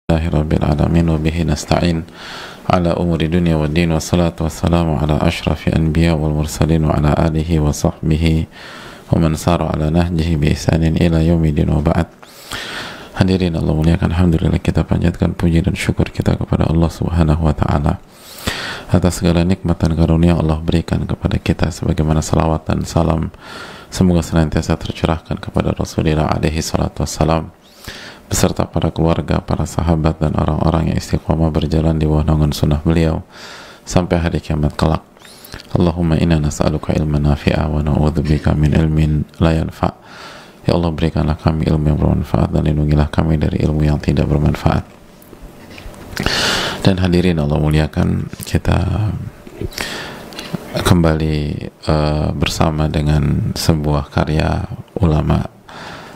Rabbil alamin wa bihi nasta'in ala umuri dunya wa din, wassalatu wassalamu ala ashrafil anbiya wal mursalin wa ala alihi wa sahbihi wa man sara ala nahjihi bi ihsanin ila yaumidin wa ba'd. Hadirin Allah muliakan, alhamdulillah kita panjatkan puji dan syukur kita kepada Allah Subhanahu wa taala atas segala nikmat dan karunia Allah berikan kepada kita, sebagaimana salawat dan salam semoga senantiasa tercurahkan kepada Rasulullah alaihi salatu wassalam beserta para keluarga, para sahabat, dan orang-orang yang istiqomah berjalan di bawah naungan sunnah beliau sampai hari kiamat kelak. Allahumma inna nas'aluka ilman nafi'a wa na'udzubika min ilmin la yanfa'. Ya Allah, berikanlah kami ilmu yang bermanfaat dan lindungilah kami dari ilmu yang tidak bermanfaat. Dan hadirin Allah muliakan, kita kembali bersama dengan sebuah karya ulama,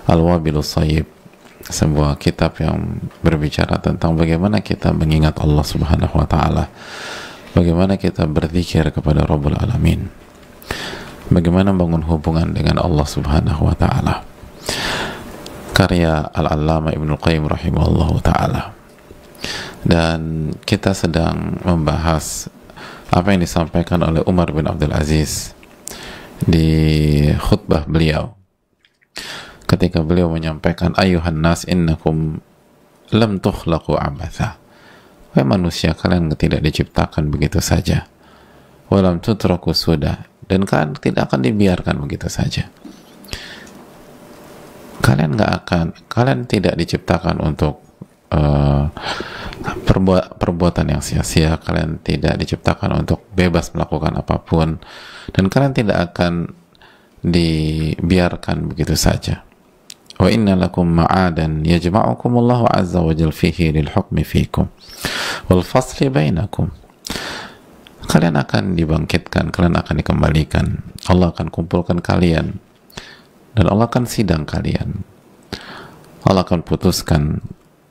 Al-Wabilus Shayyib, sebuah kitab yang berbicara tentang bagaimana kita mengingat Allah Subhanahu wa taala, bagaimana kita berzikir kepada Rabbul Alamin, bagaimana bangun hubungan dengan Allah Subhanahu wa taala. Karya Al-Allamah Ibnul Qayyim rahimahullahu taala. Dan kita sedang membahas apa yang disampaikan oleh Umar bin Abdul Aziz di khutbah beliau ketika beliau menyampaikan, ayuhan nas innakum lam tukhlaqu abatha. Wahai manusia, kalian tidak diciptakan begitu saja. Walam tutraku sudah, dan kalian tidak akan dibiarkan begitu saja. Kalian tidak diciptakan untuk perbuatan yang sia-sia. Kalian tidak diciptakan untuk bebas melakukan apapun, dan kalian tidak akan dibiarkan begitu saja. Wa inna lakum ma'adan yajma'ukumullahu azza wa jalla fihi lil hukmi fikum wal fasli bainakum. Kalian akan dibangkitkan, kalian akan dikembalikan, Allah akan kumpulkan kalian, dan Allah akan sidang kalian. Allah akan putuskan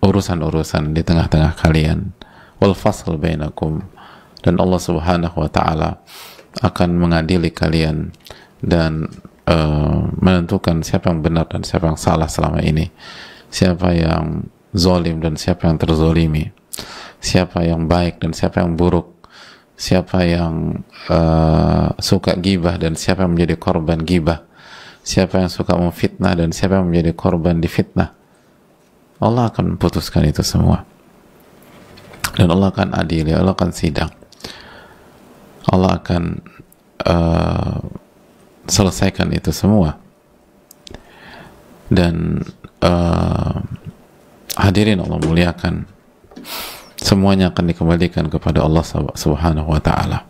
urusan-urusan di tengah-tengah kalian, wal fasl bainakum, dan Allah Subhanahu wa taala akan mengadili kalian dan menentukan siapa yang benar dan siapa yang salah selama ini, siapa yang zalim dan siapa yang terzolimi, siapa yang baik dan siapa yang buruk, siapa yang suka gibah dan siapa yang menjadi korban gibah, siapa yang suka memfitnah dan siapa yang menjadi korban difitnah. Allah akan putuskan itu semua, dan Allah akan adili, Allah akan sidang, Allah akan selesaikan itu semua. Dan hadirin Allah muliakan, semuanya akan dikembalikan kepada Allah Subhanahu wa taala.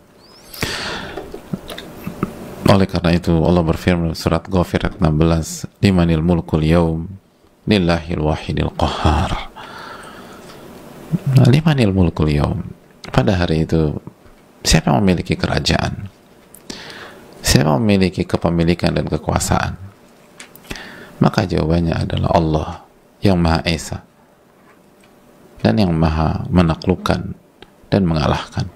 Oleh karena itu Allah berfirman surat Ghafir ayat 16, limanil mulkul yaum lillahil wahidil qahhar. Limanil mulkul yaum, pada hari itu siapa yang memiliki kerajaan, siapa yang memiliki kepemilikan dan kekuasaan? Maka jawabannya adalah Allah yang Maha Esa dan yang Maha menaklukkan dan mengalahkan.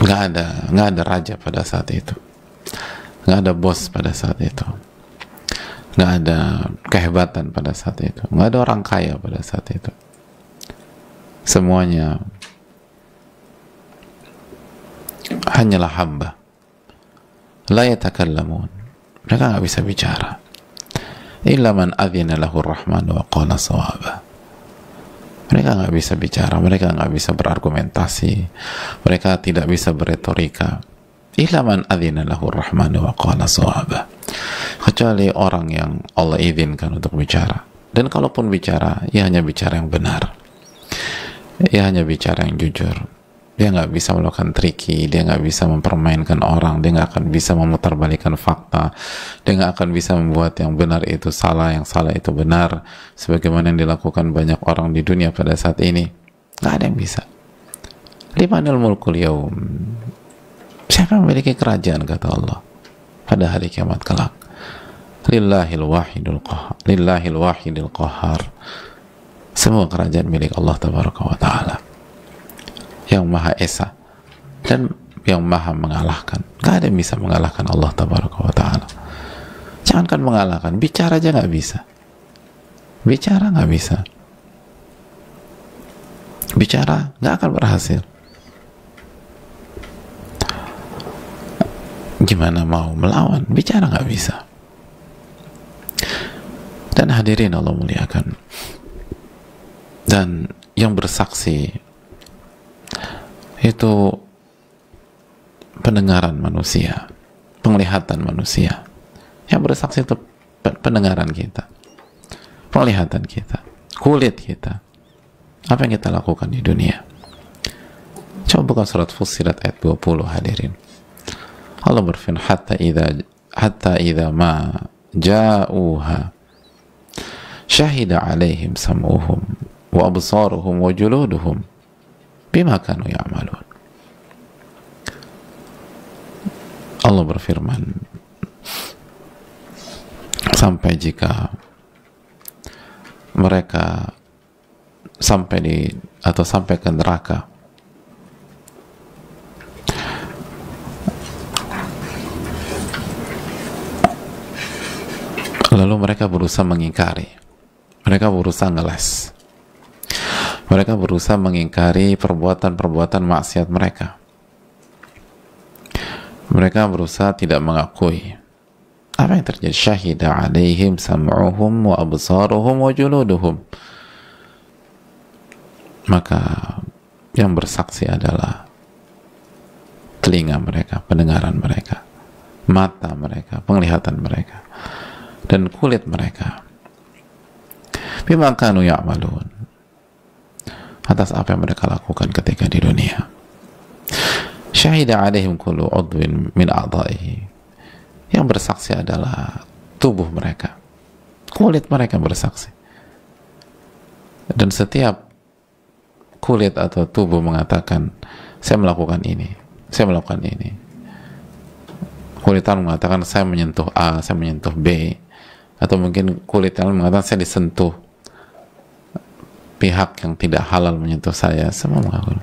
Nggak ada raja pada saat itu, nggak ada bos pada saat itu, nggak ada kehebatan pada saat itu, nggak ada orang kaya pada saat itu. Semuanya hanyalah hamba. La yatakallamun, mereka nggak bisa bicara. Illa man adzina lahu rahman wa qala shawaba. Mereka nggak bisa bicara, mereka nggak bisa berargumentasi, mereka tidak bisa berretorika. Illa man adzina lahu rahman wa qala shawaba, kecuali orang yang Allah izinkan untuk bicara. Dan kalaupun bicara, ia hanya bicara yang benar, ia hanya bicara yang jujur. Dia nggak bisa melakukan triki, dia nggak bisa mempermainkan orang, dia nggak akan bisa memutarbalikkan fakta, dia nggak akan bisa membuat yang benar itu salah, yang salah itu benar, sebagaimana yang dilakukan banyak orang di dunia pada saat ini. Nggak ada yang bisa. Limanil mulkul yaum, siapa yang memiliki kerajaan, kata Allah, pada hari kiamat kelak. Lillahil wahidil qahhar, lillahil wahidil qahhar. Semua kerajaan milik Allah Tabaraka wa taala, yang Maha Esa dan yang Maha mengalahkan. Gak ada yang bisa mengalahkan Allah Tabaraka wa taala. Jangankan mengalahkan, bicara aja nggak bisa. Bicara nggak bisa. Bicara nggak akan berhasil. Gimana mau melawan? Bicara nggak bisa. Dan hadirin Allah muliakan, dan yang bersaksi itu pendengaran manusia, penglihatan manusia. Yang bersaksi itu pendengaran kita, penglihatan kita, kulit kita, apa yang kita lakukan di dunia. Coba buka surat Fussilat ayat 20, hadirin. Allah berfirman, hatta idza ma ja'uha syahida alaihim sam'uhum wa absaruhum wa juluduhum bima kanu ya'malun. Allah berfirman, sampai jika mereka sampai ke neraka, lalu mereka berusaha mengingkari, mereka berusaha ngeles, mereka berusaha mengingkari perbuatan-perbuatan maksiat mereka, mereka berusaha tidak mengakui. Apa yang terjadi? Syahida alaihim sam'uhum wa absaruhum wa juluduhum. Maka yang bersaksi adalah telinga mereka, pendengaran mereka, mata mereka, penglihatan mereka, dan kulit mereka. Bima kanu ya'malun, atas apa yang mereka lakukan ketika di dunia. Syahida alaihim kullu udwin min a'dha'ihi. Yang bersaksi adalah tubuh mereka, kulit mereka bersaksi. Dan setiap kulit atau tubuh mengatakan, saya melakukan ini, saya melakukan ini. Kulit lain mengatakan, saya menyentuh A, saya menyentuh B. Atau mungkin kulit lain mengatakan, saya disentuh pihak yang tidak halal menyentuh saya. Semua mengatakan,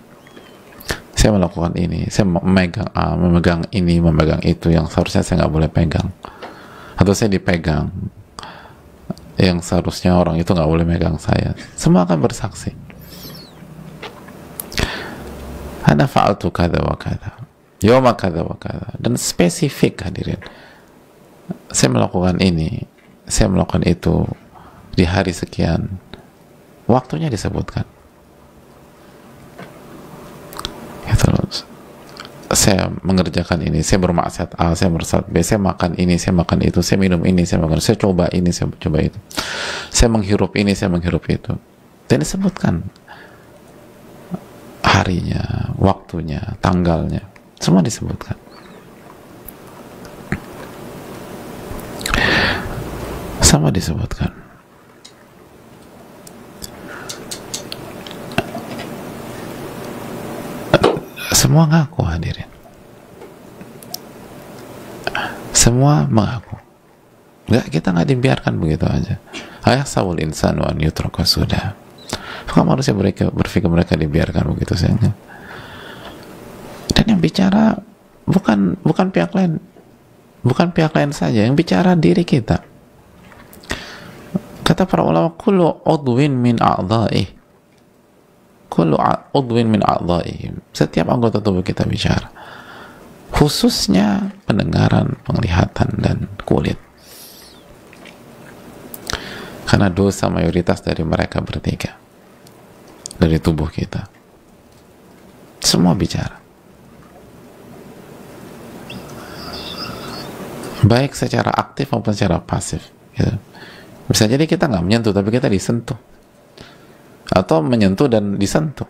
saya melakukan ini, saya memegang A, memegang ini, memegang itu yang seharusnya saya nggak boleh pegang, atau saya dipegang yang seharusnya orang itu nggak boleh megang saya. Semua akan bersaksi, ana fa'altu kada wa kada, yawma kada wa kada, dan spesifik, hadirin. Saya melakukan ini, saya melakukan itu di hari sekian, waktunya disebutkan. Saya mengerjakan ini, saya bermaksiat A, saya bermaksiat B, saya makan ini, saya makan itu, saya minum ini, saya makan, saya coba ini, saya coba itu, saya menghirup ini, saya menghirup itu, dan disebutkan harinya, waktunya, tanggalnya, semua disebutkan. Sama disebutkan. Semua ngaku, hadirin. Semua mengaku. Kita nggak dibiarkan begitu aja. Ayahsabul insanu an yutraka sudah. Maka manusia berpikir mereka dibiarkan begitu saja. Dan yang bicara bukan pihak lain, bukan pihak lain saja, yang bicara diri kita. Kata para ulama, kullu udwin min a'dha'ihi, kullu udwin min a'dha'ihi, setiap anggota tubuh kita bicara, khususnya pendengaran, penglihatan, dan kulit. Karena dosa mayoritas dari mereka bertiga, dari tubuh kita, semua bicara, baik secara aktif maupun secara pasif, gitu. Bisa jadi kita nggak menyentuh, tapi kita disentuh, atau menyentuh dan disentuh.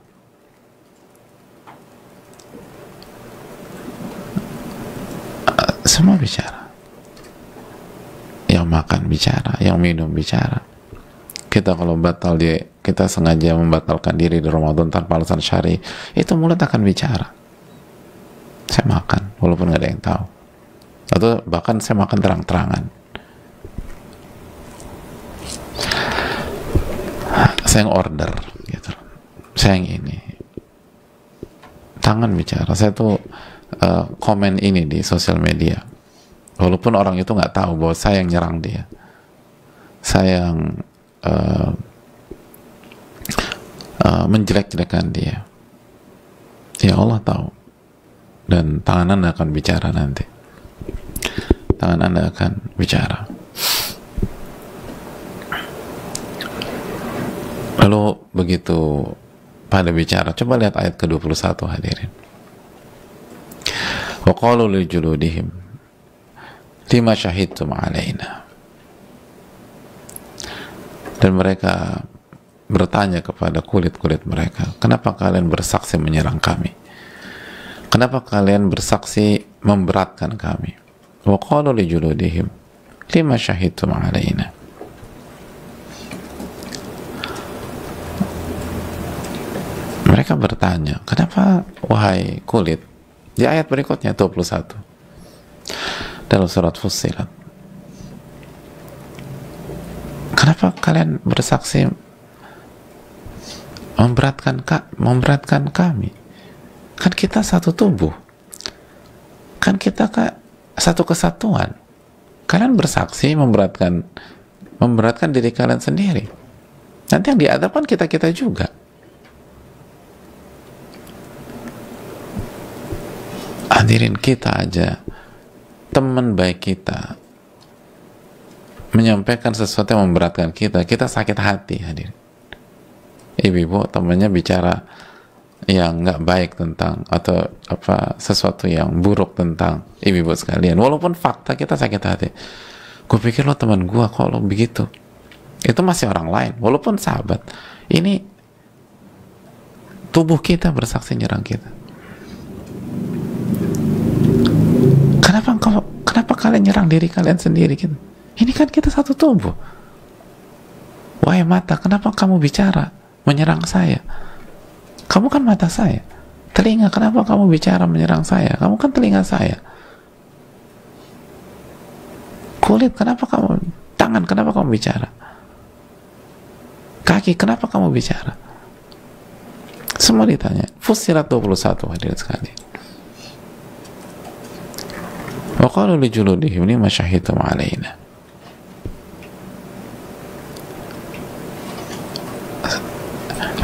Semua bicara. Yang makan bicara, yang minum bicara. Kita kalau kita sengaja membatalkan diri di Ramadan tanpa alasan syar'i, itu mulut akan bicara. Saya makan, walaupun nggak ada yang tahu. Atau bahkan saya makan terang-terangan. Saya yang order, gitu. Saya yang ini. Tangan bicara. Saya tuh komen ini di sosial media, walaupun orang itu nggak tahu bahwa saya yang nyerang dia. Saya yang uh, menjelek-jelekan dia, ya Allah tahu, dan tangan Anda akan bicara nanti. Tangan Anda akan bicara. Lalu begitu pada bicara, coba lihat ayat ke-21 hadirin. Wa qalu li juludihim lima syahidtum alaina. Dan mereka bertanya kepada kulit-kulit mereka, kenapa kalian bersaksi menyerang kami? Kenapa kalian bersaksi memberatkan kami? Wa qalu li juludihim lima syahidtum alaina. Mereka bertanya, kenapa wahai kulit? Di ayat berikutnya 21 dalam surat Fussilat, kenapa kalian bersaksi memberatkan kami? Kan kita satu tubuh, kan kita satu kesatuan. Kalian bersaksi memberatkan diri kalian sendiri. Nanti yang diadab kan kita juga. Hadirin, kita aja, teman baik kita menyampaikan sesuatu yang memberatkan kita sakit hati. Hadirin, ibu-ibu temannya bicara yang nggak baik tentang atau sesuatu yang buruk tentang ibu-ibu sekalian, walaupun fakta kita sakit hati. Gue pikir lo teman gue, kok lo begitu? Itu masih orang lain, walaupun sahabat. Ini tubuh kita bersaksi nyerang kita. Kenapa kalian nyerang diri kalian sendiri gitu? Ini kan kita satu tubuh. Wahai mata, kenapa kamu bicara menyerang saya? Kamu kan mata saya. Telinga, kenapa kamu bicara menyerang saya? Kamu kan telinga saya. Kulit, tangan, kenapa kamu bicara? Kaki, kenapa kamu bicara? Semua ditanya. Fussilat 21 hadirin sekalian. Wa qalu li juludihim lima syahidtum alaina.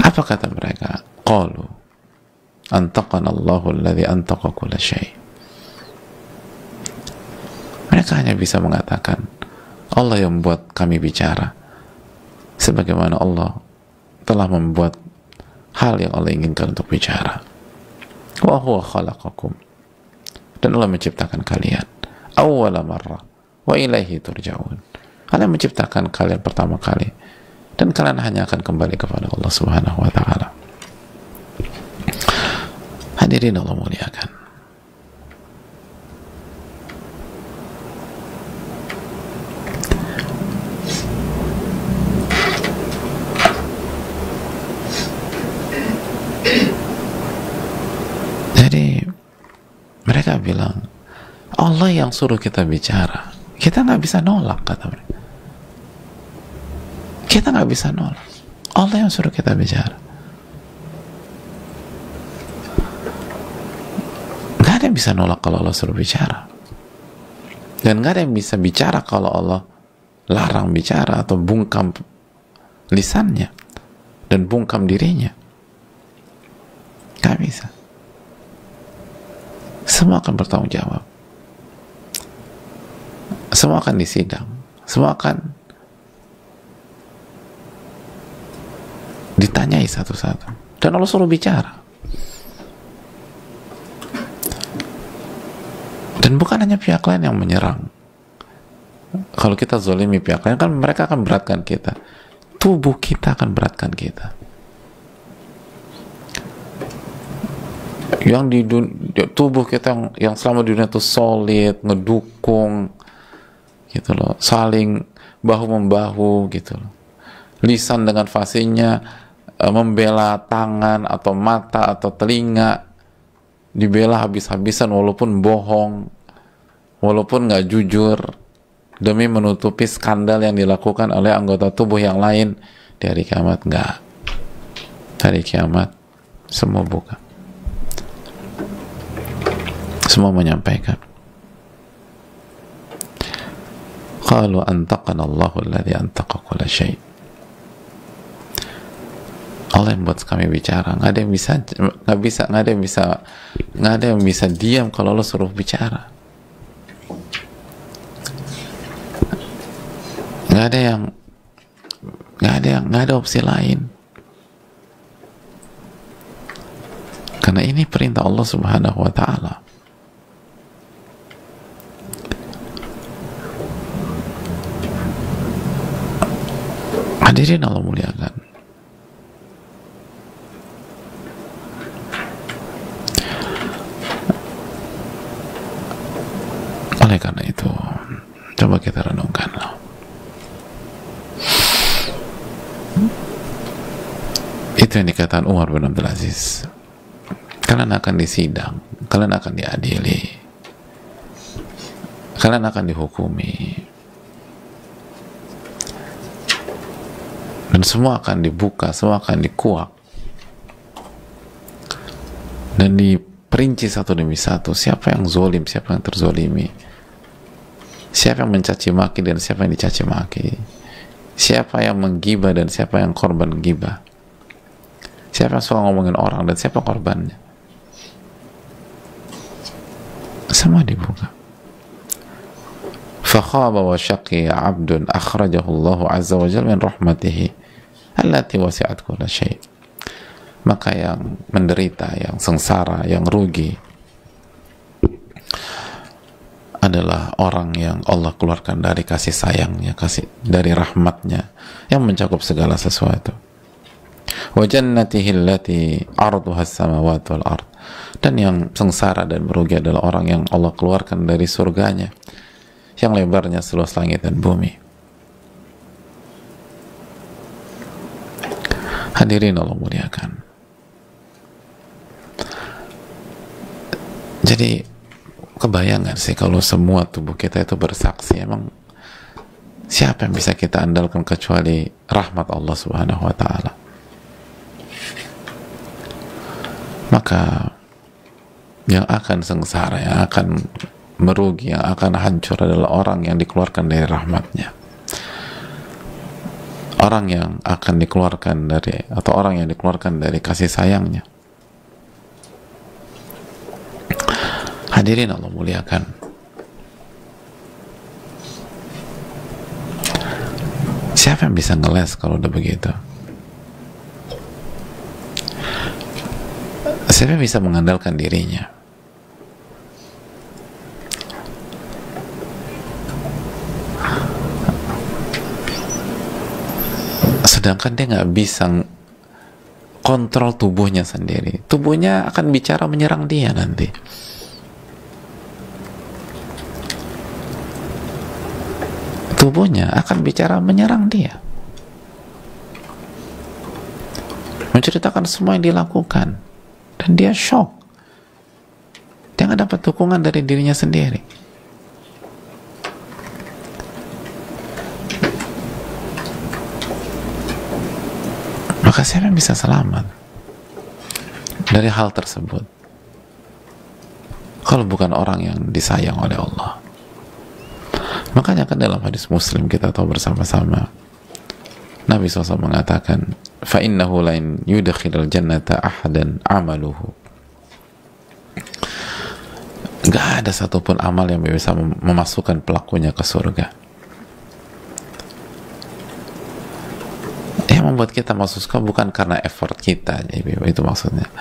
Apa kata mereka? Qalu antaqana Allahu alladhi antaqa kulla syai'. Mereka hanya bisa mengatakan, Allah yang membuat kami bicara, sebagaimana Allah telah membuat hal yang Allah inginkan untuk bicara. Wa huwa khalaqakum, dan Allah menciptakan kalian awwala marrah wa ilaihi turja'un. Allah menciptakan kalian pertama kali, dan kalian hanya akan kembali kepada Allah Subhanahu wa ta'ala. Hadirin Allah muliakan, jadi mereka bilang Allah yang suruh kita bicara, kita nggak bisa nolak, kata mereka. Kita nggak bisa nolak, Allah yang suruh kita bicara. Nggak ada yang bisa nolak kalau Allah suruh bicara, dan nggak ada yang bisa bicara kalau Allah larang bicara atau bungkam lisannya dan bungkam dirinya. Nggak bisa. Semua akan bertanggung jawab, semua akan disidang, semua akan ditanyai satu-satu, dan Allah suruh bicara. Dan bukan hanya pihak lain yang menyerang. Kalau kita zolimi pihak lain, kan mereka akan beratkan kita, tubuh kita akan beratkan kita. Yang di tubuh kita yang selama di dunia itu solid, ngedukung gitu loh, saling bahu membahu gitu loh, lisan dengan fasihnya membela tangan atau mata atau telinga, dibela habis-habisan walaupun bohong, walaupun nggak jujur, demi menutupi skandal yang dilakukan oleh anggota tubuh yang lain. Di hari kiamat enggak, hari kiamat semua buka, semua menyampaikan. Qalu antaqana Allahu alladhi antaqa kulla syai'. Allah yang buat kami bicara. Nggak ada yang bisa diam kalau Allah suruh bicara. Nggak ada opsi lain. Karena ini perintah Allah Subhanahu wa Ta'ala. Hadirin Allah muliakan. Oleh karena itu, coba kita renungkanlah. Itu yang dikatakan Umar bin Abdul Aziz. Kalian akan disidang, kalian akan diadili, kalian akan dihukumi, dan semua akan dibuka, semua akan dikuak, dan diperinci satu demi satu siapa yang zolim, siapa yang terzolimi, siapa yang mencaci maki dan siapa yang dicaci maki, siapa yang menggibah dan siapa yang korban gibah, siapa yang suka ngomongin orang dan siapa korbannya. Semua dibuka. Fakhaba wa syaqiya abdun akhrajahu Allah azza wa jalla min rahmatihi allati wasi'at kulla syai'. Maka yang menderita, yang sengsara, yang rugi adalah orang yang Allah keluarkan dari kasih sayangnya, dari rahmatnya yang mencakup segala sesuatu. Wa jannatihi allati arduha as-samawati wal ard. Dan yang sengsara dan merugi adalah orang yang Allah keluarkan dari surganya yang lebarnya seluas langit dan bumi. Hadirin Allah muliakan. Jadi kebayangan sih kalau semua tubuh kita itu bersaksi, emang siapa yang bisa kita andalkan kecuali rahmat Allah Subhanahu wa Ta'ala. Maka yang akan sengsara, yang akan merugi, yang akan hancur adalah orang yang dikeluarkan dari rahmatnya, orang yang akan dikeluarkan dari, atau orang yang dikeluarkan dari kasih sayangnya. Hadirin Allah muliakan. Siapa yang bisa ngeles kalau udah begitu? Siapa yang bisa mengandalkan dirinya? Sedangkan dia nggak bisa kontrol tubuhnya sendiri. Tubuhnya akan bicara menyerang dia nanti. Tubuhnya akan bicara menyerang dia, menceritakan semua yang dilakukan, dan dia shock. Dia nggak dapat dukungan dari dirinya sendiri. Maka siapa yang bisa selamat dari hal tersebut kalau bukan orang yang disayang oleh Allah? Makanya kan dalam hadis Muslim kita tahu bersama-sama, Nabi SAW mengatakan, فَإِنَّهُ لَنْ يُدْخِلَ الْجَنَّةَ أَحَدًا عَمَلُهُ. Gak ada satupun amal yang bisa memasukkan pelakunya ke surga. Yang membuat kita masuk surga bukan karena effort kita, itu maksudnya.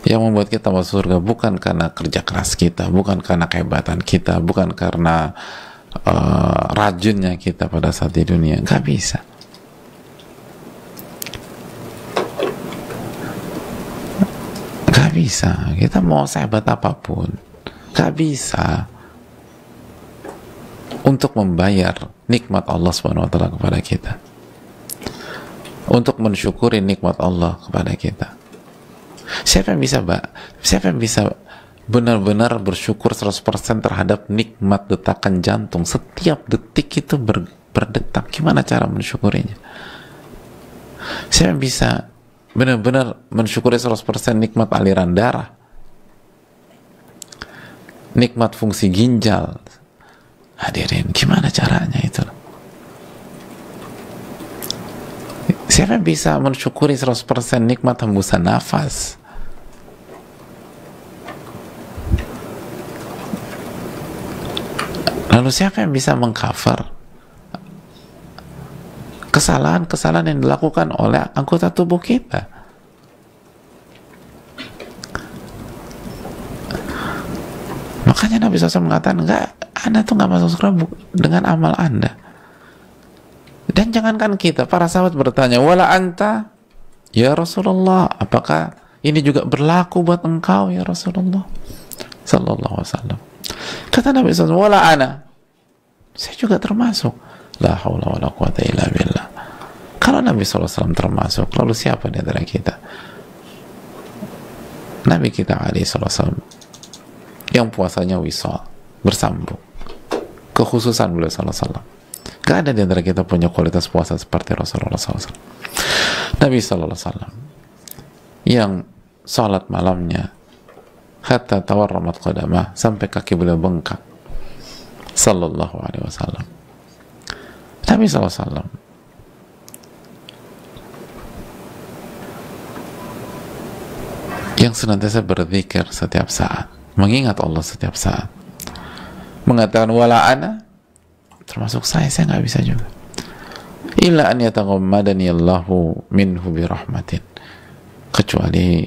Yang membuat kita masuk surga bukan karena kerja keras kita, bukan karena kehebatan kita, bukan karena rajinnya kita pada saat di dunia. Nggak bisa. Nggak bisa. Kita mau sehebat apapun, nggak bisa untuk membayar nikmat Allah SWT kepada kita, untuk mensyukuri nikmat Allah kepada kita. Siapa yang bisa benar-benar bersyukur 100% terhadap nikmat detakan jantung? Setiap detik itu berdetak. Gimana cara mensyukurinya? Siapa yang bisa benar-benar mensyukuri 100% nikmat aliran darah, nikmat fungsi ginjal? Hadirin, gimana caranya itu? Siapa yang bisa mensyukuri 100% nikmat hembusan nafas? Lalu siapa yang bisa mengcover kesalahan-kesalahan yang dilakukan oleh anggota tubuh kita? Makanya Nabi SAW mengatakan, enggak, Anda tuh nggak masuk surga dengan amal Anda. Dan jangankan kita, para sahabat bertanya, wala anta ya Rasulullah, apakah ini juga berlaku buat engkau ya Rasulullah sallallahu alaihi wasallam? Kata Nabi SAW, wala ana, saya juga termasuk. La haula wala quwata illa billah. Kalau Nabi SAW termasuk, lalu siapa di antara kita? Nabi kita alaihi wasallam yang puasanya wisal, bersambung, kekhususan beliau sallallahu alaihi wasallam. Gak ada di antara kita punya kualitas puasa seperti Rasulullah SAW. Nabi sallallahu alaihi wasallam yang salat malamnya hatta tawarramat qadamah, sampai kaki beliau bengkak, sallallahu alaihi wasallam. Nabi sallallahu alaihi wasallam yang senantiasa berzikir setiap saat, mengingat Allah setiap saat, mengatakan wala ana, termasuk saya nggak bisa juga, illa an yataghammadani Allahu minhu birahmatin, kecuali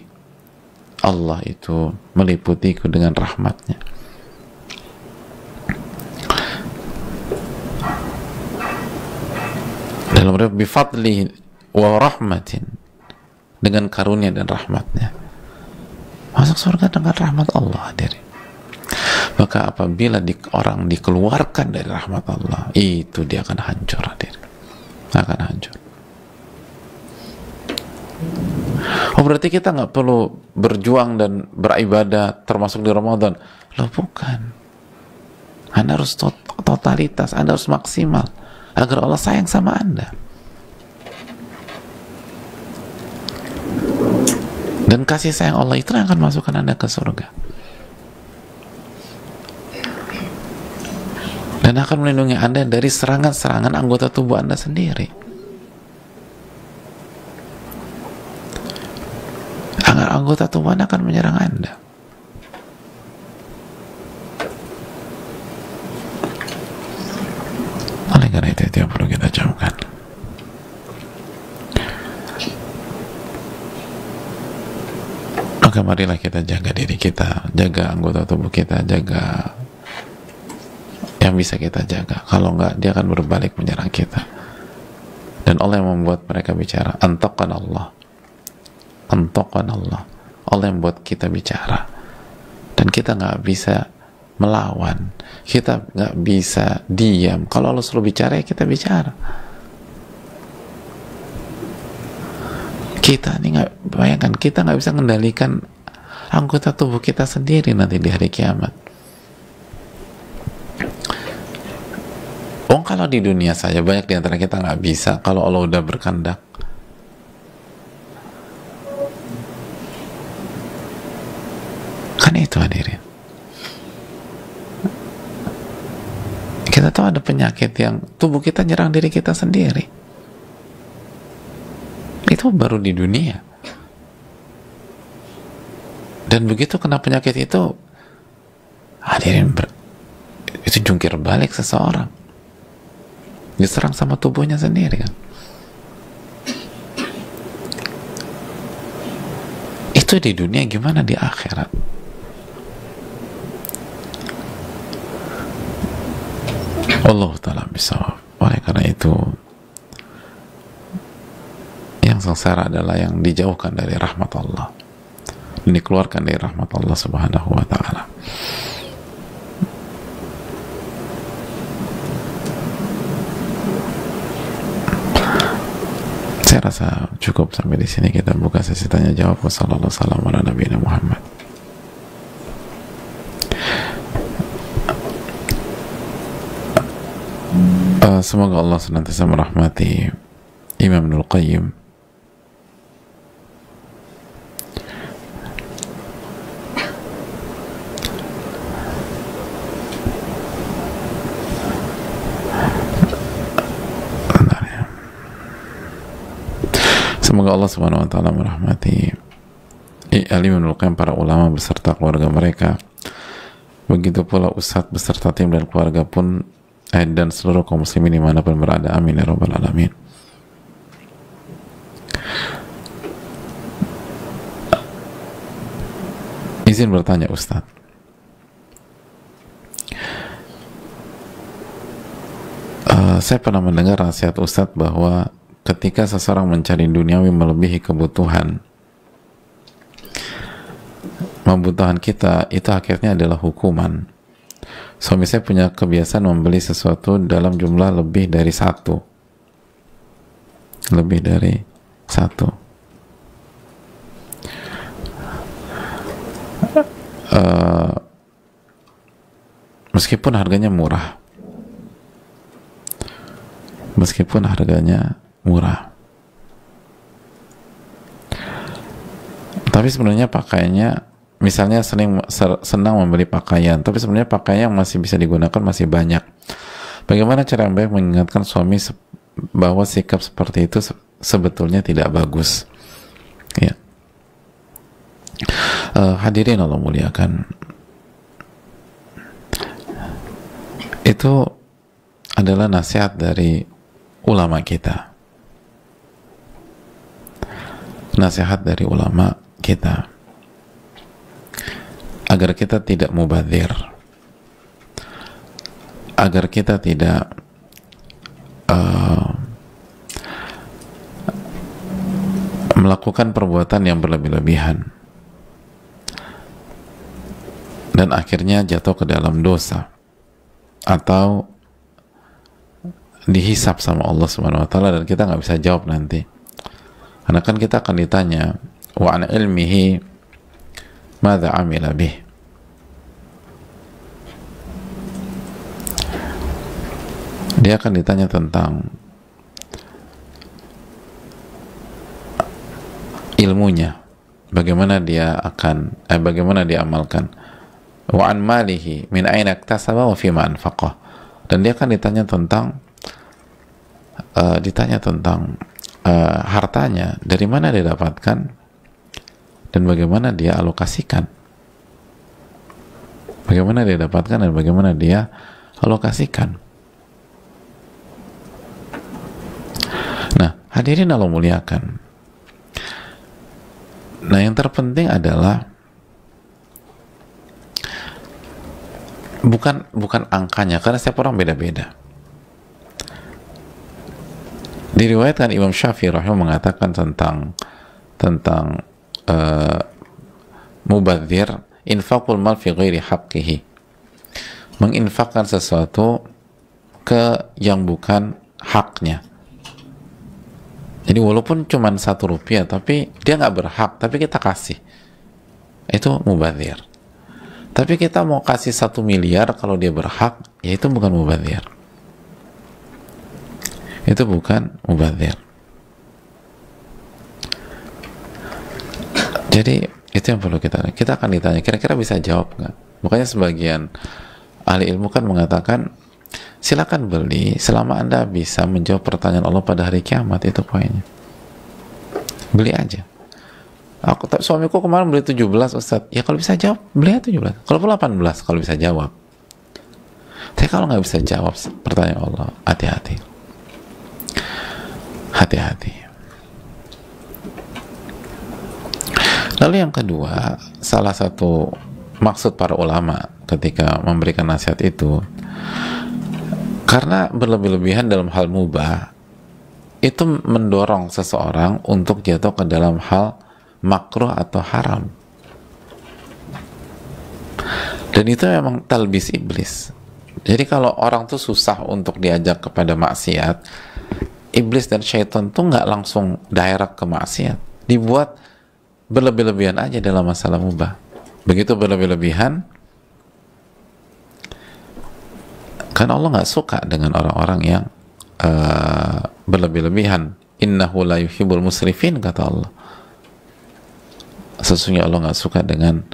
Allah itu meliputiku dengan rahmatnya. Dalam riwayat bifadli wa rahmatin, dengan karunia dan rahmatnya. Masuk surga dengan rahmat Allah, hadirin. Maka apabila orang dikeluarkan dari rahmat Allah, itu dia akan hancur, hadir. Akan hancur. Oh, berarti kita nggak perlu berjuang dan beribadah termasuk di Ramadan? Loh, bukan. Anda harus totalitas, Anda harus maksimal agar Allah sayang sama Anda. Dan kasih sayang Allah itu yang akan masukkan Anda ke surga. Dan akan melindungi Anda dari serangan-serangan anggota tubuh Anda sendiri. Agar anggota tubuh Anda akan menyerang Anda. Oleh karena itu yang perlu kita jauhkan. Maka marilah kita jaga diri kita, jaga anggota tubuh kita, jaga yang bisa kita jaga. Kalau enggak, dia akan berbalik menyerang kita. Dan Allah yang membuat mereka bicara, antaqan Allah, antaqan Allah. Allah yang membuat kita bicara, dan kita nggak bisa melawan, kita nggak bisa diam. Kalau Allah suruh bicara, ya kita bicara. Kita ini nggak, bayangkan, kita nggak bisa mengendalikan anggota tubuh kita sendiri nanti di hari kiamat. Oh, kalau di dunia saja banyak di antara kita nggak bisa. Kalau Allah udah berkehendak, kan itu, hadirin. Kita tahu ada penyakit yang tubuh kita nyerang diri kita sendiri. Itu baru di dunia. Dan begitu kena penyakit itu, hadirin, itu jungkir balik seseorang, diserang sama tubuhnya sendiri, kan. Itu di dunia, gimana di akhirat? Allah Ta'ala bisa. Oleh karena itu, yang sengsara adalah yang dijauhkan dari rahmat Allah dan dikeluarkan dari rahmat Allah Subhanahu wa Ta'ala. Saya rasa cukup sampai di sini. Kita buka sesi tanya jawab. Wassalamualaikum warahmatullahi wabarakatuh. Semoga Allah senantiasa merahmati Imam Ibnul Qayyim. Semoga Allah Subhanahu wa taala merahmati alim menulkan para ulama beserta keluarga mereka. Begitu pula ustadz beserta tim dan keluarga pun dan seluruh kaum muslimin dimanapun berada. Amin ya rabbal alamin. Izin bertanya Ustadz, saya pernah mendengar nasihat Ustadz bahwa ketika seseorang mencari duniawi melebihi kebutuhan kita, itu akhirnya adalah hukuman. Suami saya punya kebiasaan membeli sesuatu dalam jumlah lebih dari satu. Meskipun harganya murah. Tapi sebenarnya pakaiannya, misalnya senang membeli pakaian, tapi sebenarnya pakaian yang masih bisa digunakan masih banyak. Bagaimana cara yang baik mengingatkan suami bahwa sikap seperti itu sebetulnya tidak bagus? Ya. Hadirin Allah muliakan, itu adalah nasihat dari ulama kita. Agar kita tidak mubadzir, agar kita tidak melakukan perbuatan yang berlebih-lebihan dan akhirnya jatuh ke dalam dosa atau dihisap sama Allah Subhanahu wa taala dan kita nggak bisa jawab nanti. Karena kan kita akan ditanya wa an ilmihi madza amila bih. Dia akan ditanya tentang ilmunya, bagaimana dia amalkan. Wa an malihi min aina iktasaba wa fima anfaqah. Dan dia akan ditanya tentang hartanya, dari mana dia dapatkan dan bagaimana dia alokasikan. Nah, hadirin Allah muliakan. Nah, yang terpenting adalah bukan angkanya, karena setiap orang beda-beda. Diriwayatkan Imam Syafi'i rahimahullah mengatakan tentang mubadzir, infaqul mal fi ghairi haqqihi, menginfakkan sesuatu ke yang bukan haknya. Jadi walaupun cuma 1 rupiah tapi dia nggak berhak, tapi kita kasih, itu mubadzir. Tapi kita mau kasih 1 miliar kalau dia berhak, ya itu bukan mubadzir. Jadi itu yang perlu kita akan ditanya, kira-kira bisa jawab nggak? Makanya sebagian ahli ilmu kan mengatakan silakan beli selama Anda bisa menjawab pertanyaan Allah pada hari kiamat. Itu poinnya. Beli aja. Suamiku kemarin beli 17 Ustaz. Ya kalau bisa jawab beli aja 17. Kalau 18 kalau bisa jawab. Tapi kalau nggak bisa jawab pertanyaan Allah, hati-hati. Lalu yang kedua, salah satu maksud para ulama ketika memberikan nasihat itu, karena berlebih-lebihan dalam hal mubah itu mendorong seseorang untuk jatuh ke dalam hal makruh atau haram, dan itu memang talbis iblis. Jadi kalau orang tuh susah untuk diajak kepada maksiat, iblis dan syaitan tuh nggak langsung direct ke maksiat, dibuat berlebih-lebihan aja dalam masalah mubah. Begitu berlebih-lebihan, karena Allah nggak suka dengan orang-orang yang berlebih-lebihan. Innahu la yuhibbul musrifin, kata Allah. Sesungguhnya Allah nggak suka dengan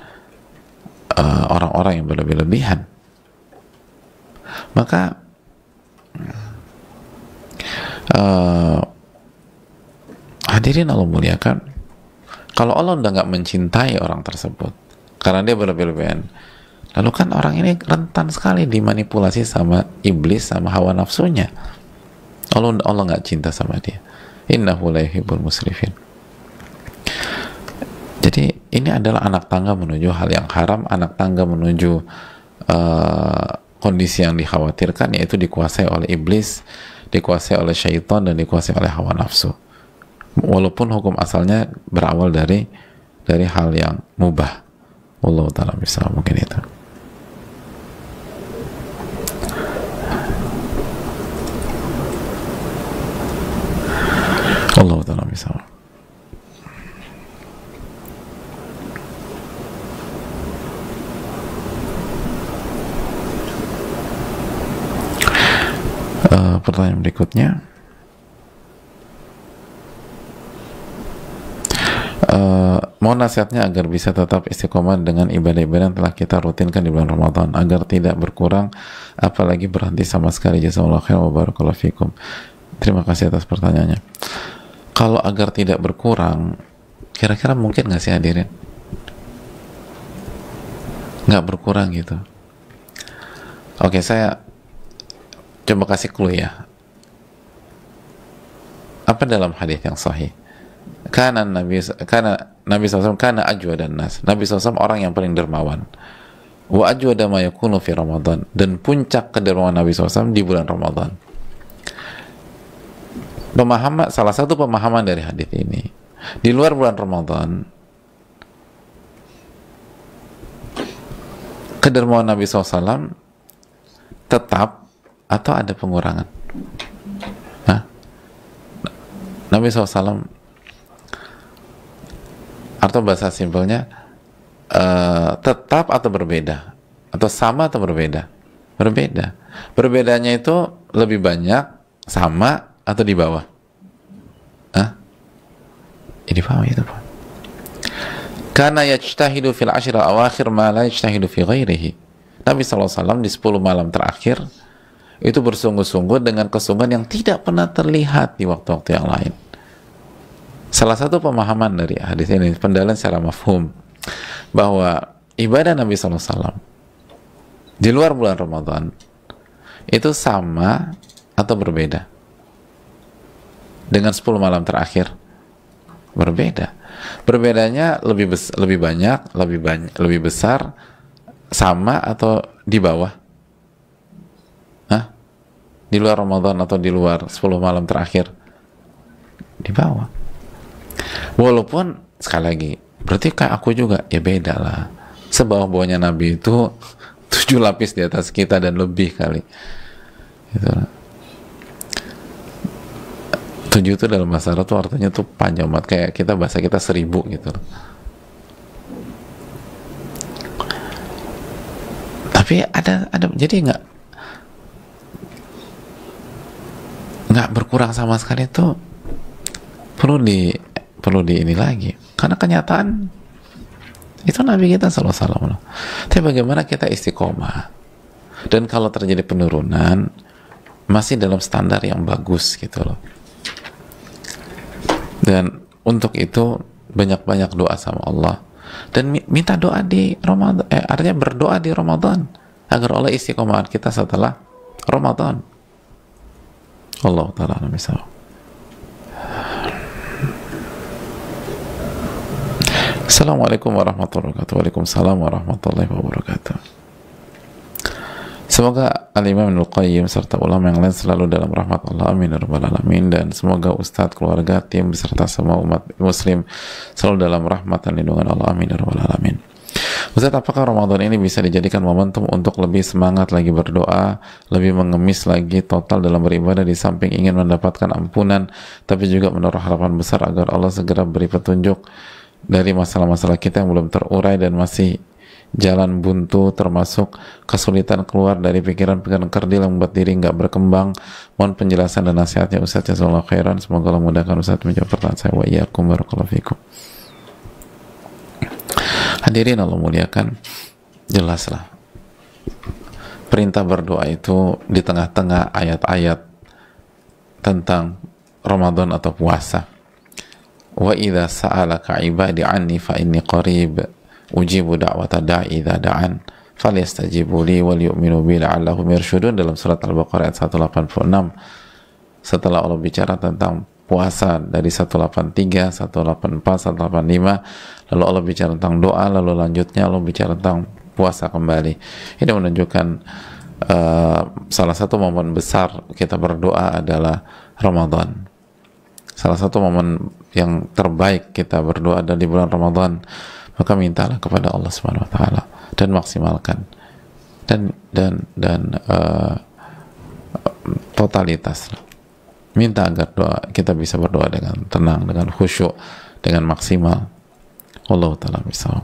orang-orang yang berlebih-lebihan. Maka Hadirin Allah muliakan, kalau Allah udah nggak mencintai orang tersebut karena dia berlebih-lebihan, lalu kan orang ini rentan sekali dimanipulasi sama iblis, sama hawa nafsunya. Allah nggak cinta sama dia. Innahu la yuhibbul musrifin. Jadi ini adalah anak tangga menuju hal yang haram, anak tangga menuju kondisi yang dikhawatirkan, yaitu dikuasai oleh iblis, dikuasai oleh syaitan, dan dikuasai oleh hawa nafsu. Walaupun hukum asalnya berawal dari hal yang mubah. Allah ta'ala bisa, mungkin itu. Allah ta'ala bisa. Pertanyaan berikutnya, mohon nasihatnya agar bisa tetap istiqomah dengan ibadah-ibadah yang telah kita rutinkan di bulan Ramadan, agar tidak berkurang apalagi berhenti sama sekali. Jazakallahu khairan wa barakallahu fikum. Terima kasih atas pertanyaannya. Kalau agar tidak berkurang, kira-kira mungkin nggak sih hadirin? Nggak berkurang gitu. Oke, saya coba kasih clue ya. Apa dalam hadis yang sahih? Karena Nabi SAW karena ajwadan nas. Nabi SAW orang yang paling dermawan. Wa ajwada ma yakunu fi Ramadan, dan puncak kedermawanan Nabi SAW di bulan Ramadan. Salah satu pemahaman dari hadis ini, di luar bulan Ramadan kedermawanan Nabi SAW tetap atau ada pengurangan? Nabi SAW, atau bahasa simpelnya, tetap atau berbeda, atau sama atau berbeda? Berbeda. Berbedanya itu lebih banyak, sama, atau di bawah? Di bawah itu, Pak. Karena yajtahidu fil ashir al-awakhir ma la yajtahidu fi ghairihi. Nabi SAW di 10 malam terakhir itu bersungguh-sungguh dengan kesungguhan yang tidak pernah terlihat di waktu-waktu yang lain. Salah satu pemahaman dari hadis ini, pendalilan secara mafhum, bahwa ibadah Nabi SAW di luar bulan Ramadan itu sama atau berbeda dengan 10 malam terakhir? Berbeda. Berbedanya lebih banyak, lebih besar, sama, atau di bawah? Di luar Ramadan atau di luar 10 malam terakhir? Di bawah. Walaupun sekali lagi, berarti kayak aku juga, ya beda lah. Sebawah-bawahnya Nabi itu 7 lapis di atas kita dan lebih kali. Gitu. 7 itu dalam bahasa Arab tuh artinya tuh panjang banget, kayak kita bahasa kita 1000 gitu. Tapi ada jadi nggak berkurang sama sekali, tuh perlu di ini lagi, karena kenyataan itu Nabi kita sallallahu alaihi wasallam. Tapi bagaimana kita istiqomah, dan kalau terjadi penurunan masih dalam standar yang bagus gitu loh. Dan untuk itu banyak-banyak doa sama Allah, dan minta doa di Ramadan, artinya berdoa di Ramadan agar Allah istiqomah kita setelah Ramadan. Allah ta'ala misal. Assalamualaikum warahmatullahi wabarakatuh. Waalaikumsalam warahmatullahi wabarakatuh. Semoga Al-Imam Ibnul Qayyim serta ulama yang lain selalu dalam rahmat Allah, amin ya rabbal alamin. Dan semoga Ustadz, keluarga, tim beserta semua umat muslim selalu dalam rahmat dan lindungan Allah, amin ya rabbal alamin. Ustadz, apakah Ramadan ini bisa dijadikan momentum untuk lebih semangat lagi berdoa, lebih mengemis lagi total dalam beribadah, di samping ingin mendapatkan ampunan, tapi juga menaruh harapan besar agar Allah segera beri petunjuk dari masalah-masalah kita yang belum terurai dan masih jalan buntu, termasuk kesulitan keluar dari pikiran-pikiran kerdil yang membuat diri nggak berkembang? Mohon penjelasan dan nasihatnya Ustadz, jazakallahu khairan. Semoga Allah mudahkan Ustadz menjawab pertanyaan saya. Wa iyyakum barakallahu fikum. Hadirin Allah muliakan, jelaslah perintah berdoa itu di tengah-tengah ayat-ayat tentang Ramadan atau puasa. wa idza sa'alaka ibadi anni fa inni qarib ujibu da'wata da'i idza da'an falyastajibu li wal yu'minu bi la'allahum yarshudun, dalam surat Al-Baqarah ayat 186. Setelah Allah bicara tentang puasa dari 183, 184, 185, lalu Allah bicara tentang doa, lalu lanjutnya Allah bicara tentang puasa kembali. Ini menunjukkan salah satu momen besar kita berdoa adalah Ramadan. Salah satu momen yang terbaik kita berdoa adalah di bulan Ramadan. Maka mintalah kepada Allah Subhanahu wa taala dan maksimalkan dan totalitas. Minta agar doa kita bisa berdoa dengan tenang, dengan khusyuk, dengan maksimal. Allah taala bisa.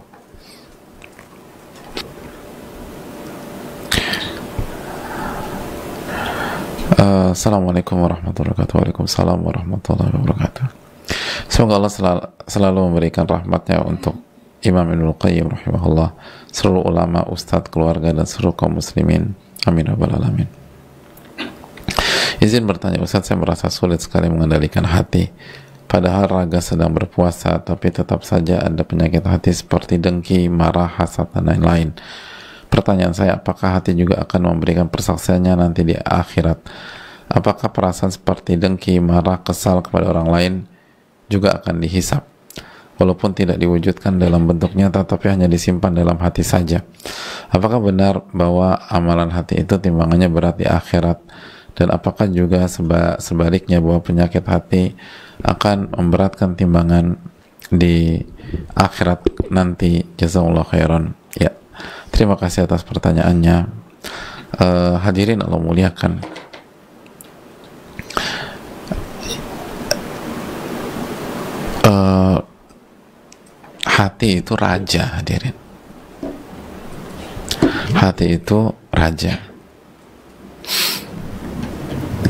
Assalamualaikum warahmatullahi wabarakatuh. Waalaikumsalam warahmatullahi wabarakatuh. Semoga Allah selalu memberikan rahmatnya untuk Imam Ibnul Qayyim rahimahullah, seluruh ulama, ustadz, keluarga, dan seluruh kaum muslimin. Amin ya rabbal alamin. Izin bertanya Ustadz, saya merasa sulit sekali mengendalikan hati. Padahal raga sedang berpuasa, tapi tetap saja ada penyakit hati seperti dengki, marah, hasad, dan lain-lain. Pertanyaan saya, apakah hati juga akan memberikan persaksiannya nanti di akhirat? Apakah perasaan seperti dengki, marah, kesal kepada orang lain juga akan dihisap? Walaupun tidak diwujudkan dalam bentuk nyata, tapi hanya disimpan dalam hati saja. Apakah benar bahwa amalan hati itu timbangannya berat di akhirat? Dan apakah juga sebaliknya bahwa penyakit hati akan memberatkan timbangan di akhirat nanti? Jazakallahu khairan. Ya, terima kasih atas pertanyaannya. Hadirin Allah muliakan, hati itu raja, hadirin. Hati itu raja.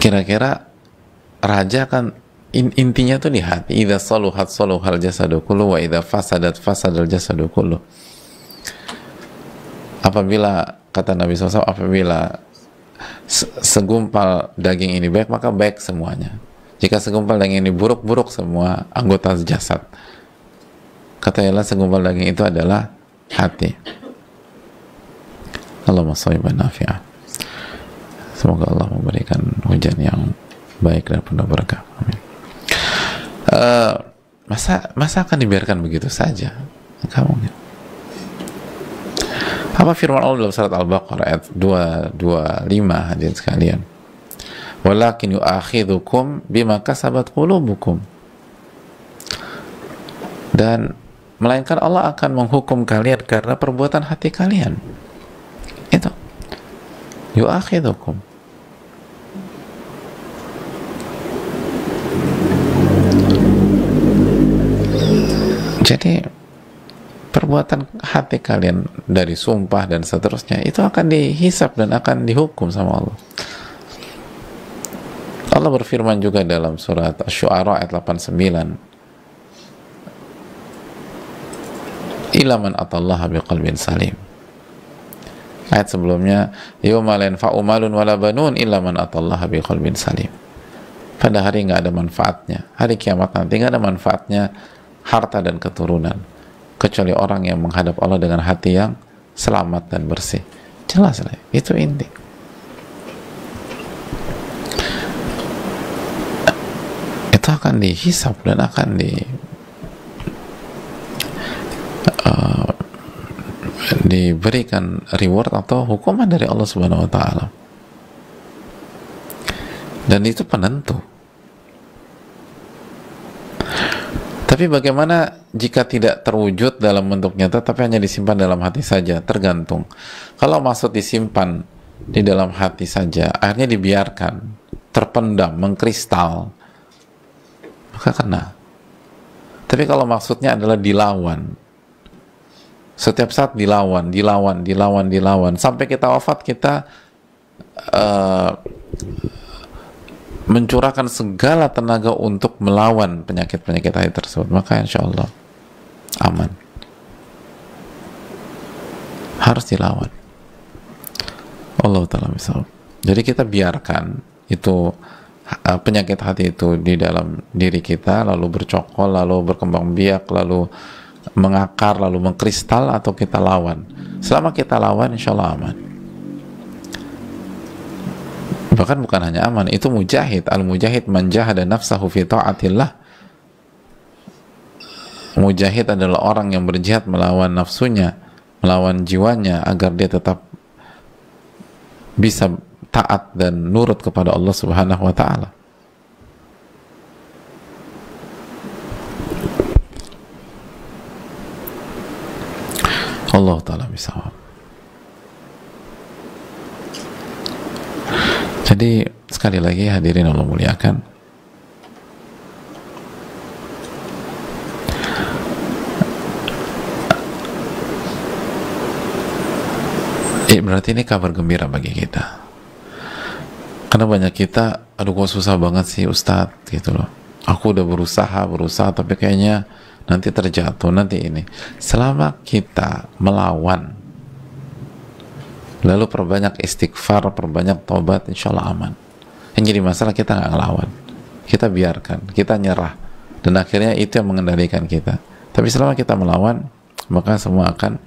Kira-kira raja kan intinya tuh di hati. Idza saluhat saluhal jasadu kullu wa idza fasadat fasadal jasadu kullu. Apabila, kata Nabi SAW, apabila segumpal daging ini baik, maka baik semuanya. Jika segumpal daging ini buruk, buruk semua anggota jasad. Kata Allah, segumpal daging itu adalah hati. Allahumma shalli wa nafi'ah. Semoga Allah memberikan hujan yang baik dan penuh berkah. Amin. Masa akan dibiarkan begitu saja? Kamu ya. Apa firman Allah dalam surat Al-Baqarah ayat 225, hadirin sekalian? Walakin yu'akhidhukum bima kasabat qulubukum. Dan melainkan Allah akan menghukum kalian karena perbuatan hati kalian. Itu. Yu'akhidhukum. Jadi perbuatan hati kalian dari sumpah dan seterusnya itu akan dihisap dan akan dihukum sama Allah. Allah berfirman juga dalam surat Asy-Syu'ara ayat 89, illa man atallaha biqalbin salim. Ayat sebelumnya, yauma la yanfa'u malun wala banun illa man atallaha biqalbin salim. Pada hari nggak ada manfaatnya, hari kiamat nanti nggak ada manfaatnya harta dan keturunan kecuali orang yang menghadap Allah dengan hati yang selamat dan bersih. Jelas lah, itu inti. Itu akan dihisap dan akan diberikan reward atau hukuman dari Allah Subhanahu wa taala. Dan itu penentu. Tapi bagaimana jika tidak terwujud dalam bentuk nyata tapi hanya disimpan dalam hati saja? Tergantung. Kalau maksud disimpan di dalam hati saja, akhirnya dibiarkan terpendam, mengkristal, maka kena. Tapi kalau maksudnya adalah dilawan, setiap saat dilawan sampai kita wafat, kita mencurahkan segala tenaga untuk melawan penyakit-penyakit hati tersebut, maka insya Allah aman. Harus dilawan. Allah Ta'ala misal. Jadi kita biarkan itu penyakit hati itu di dalam diri kita, lalu bercokol, lalu berkembang biak, lalu mengakar, lalu mengkristal, atau kita lawan. Selama kita lawan, insya Allah aman. Bahkan bukan hanya aman, itu mujahid. Al-mujahid man jahada nafsahu fi ta'atillah. Mujahid adalah orang yang berjihad melawan nafsunya, melawan jiwanya, agar dia tetap bisa taat dan nurut kepada Allah Subhanahu wa ta'ala. Allah ta'ala bisawab. Jadi sekali lagi hadirin Allah muliakan, berarti ini kabar gembira bagi kita. Karena banyak kita, aduh kok susah banget sih Ustadz, gitu loh. Aku udah berusaha, tapi kayaknya nanti terjatuh, nanti ini. Selama kita melawan, lalu perbanyak istighfar, perbanyak tobat, insya Allah aman. Yang jadi masalah kita nggak ngelawan, kita biarkan, kita nyerah, dan akhirnya itu yang mengendalikan kita. Tapi selama kita melawan, maka semua akan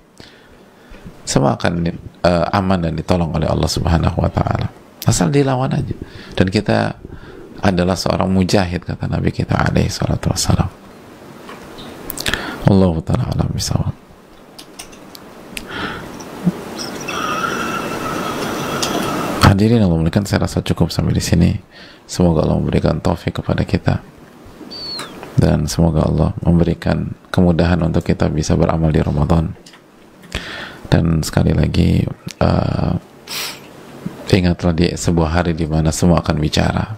aman dan ditolong oleh Allah Subhanahu wa ta'ala. Asal dilawan aja. Dan kita adalah seorang mujahid, kata Nabi kita alaihi salatu wassalam. Allahu ta'ala alam bisawab. Hadirin Allah muliakan, saya rasa cukup sampai di sini. Semoga Allah memberikan taufik kepada kita, dan semoga Allah memberikan kemudahan untuk kita bisa beramal di Ramadan. Dan sekali lagi, ingatlah di sebuah hari di mana semua akan bicara,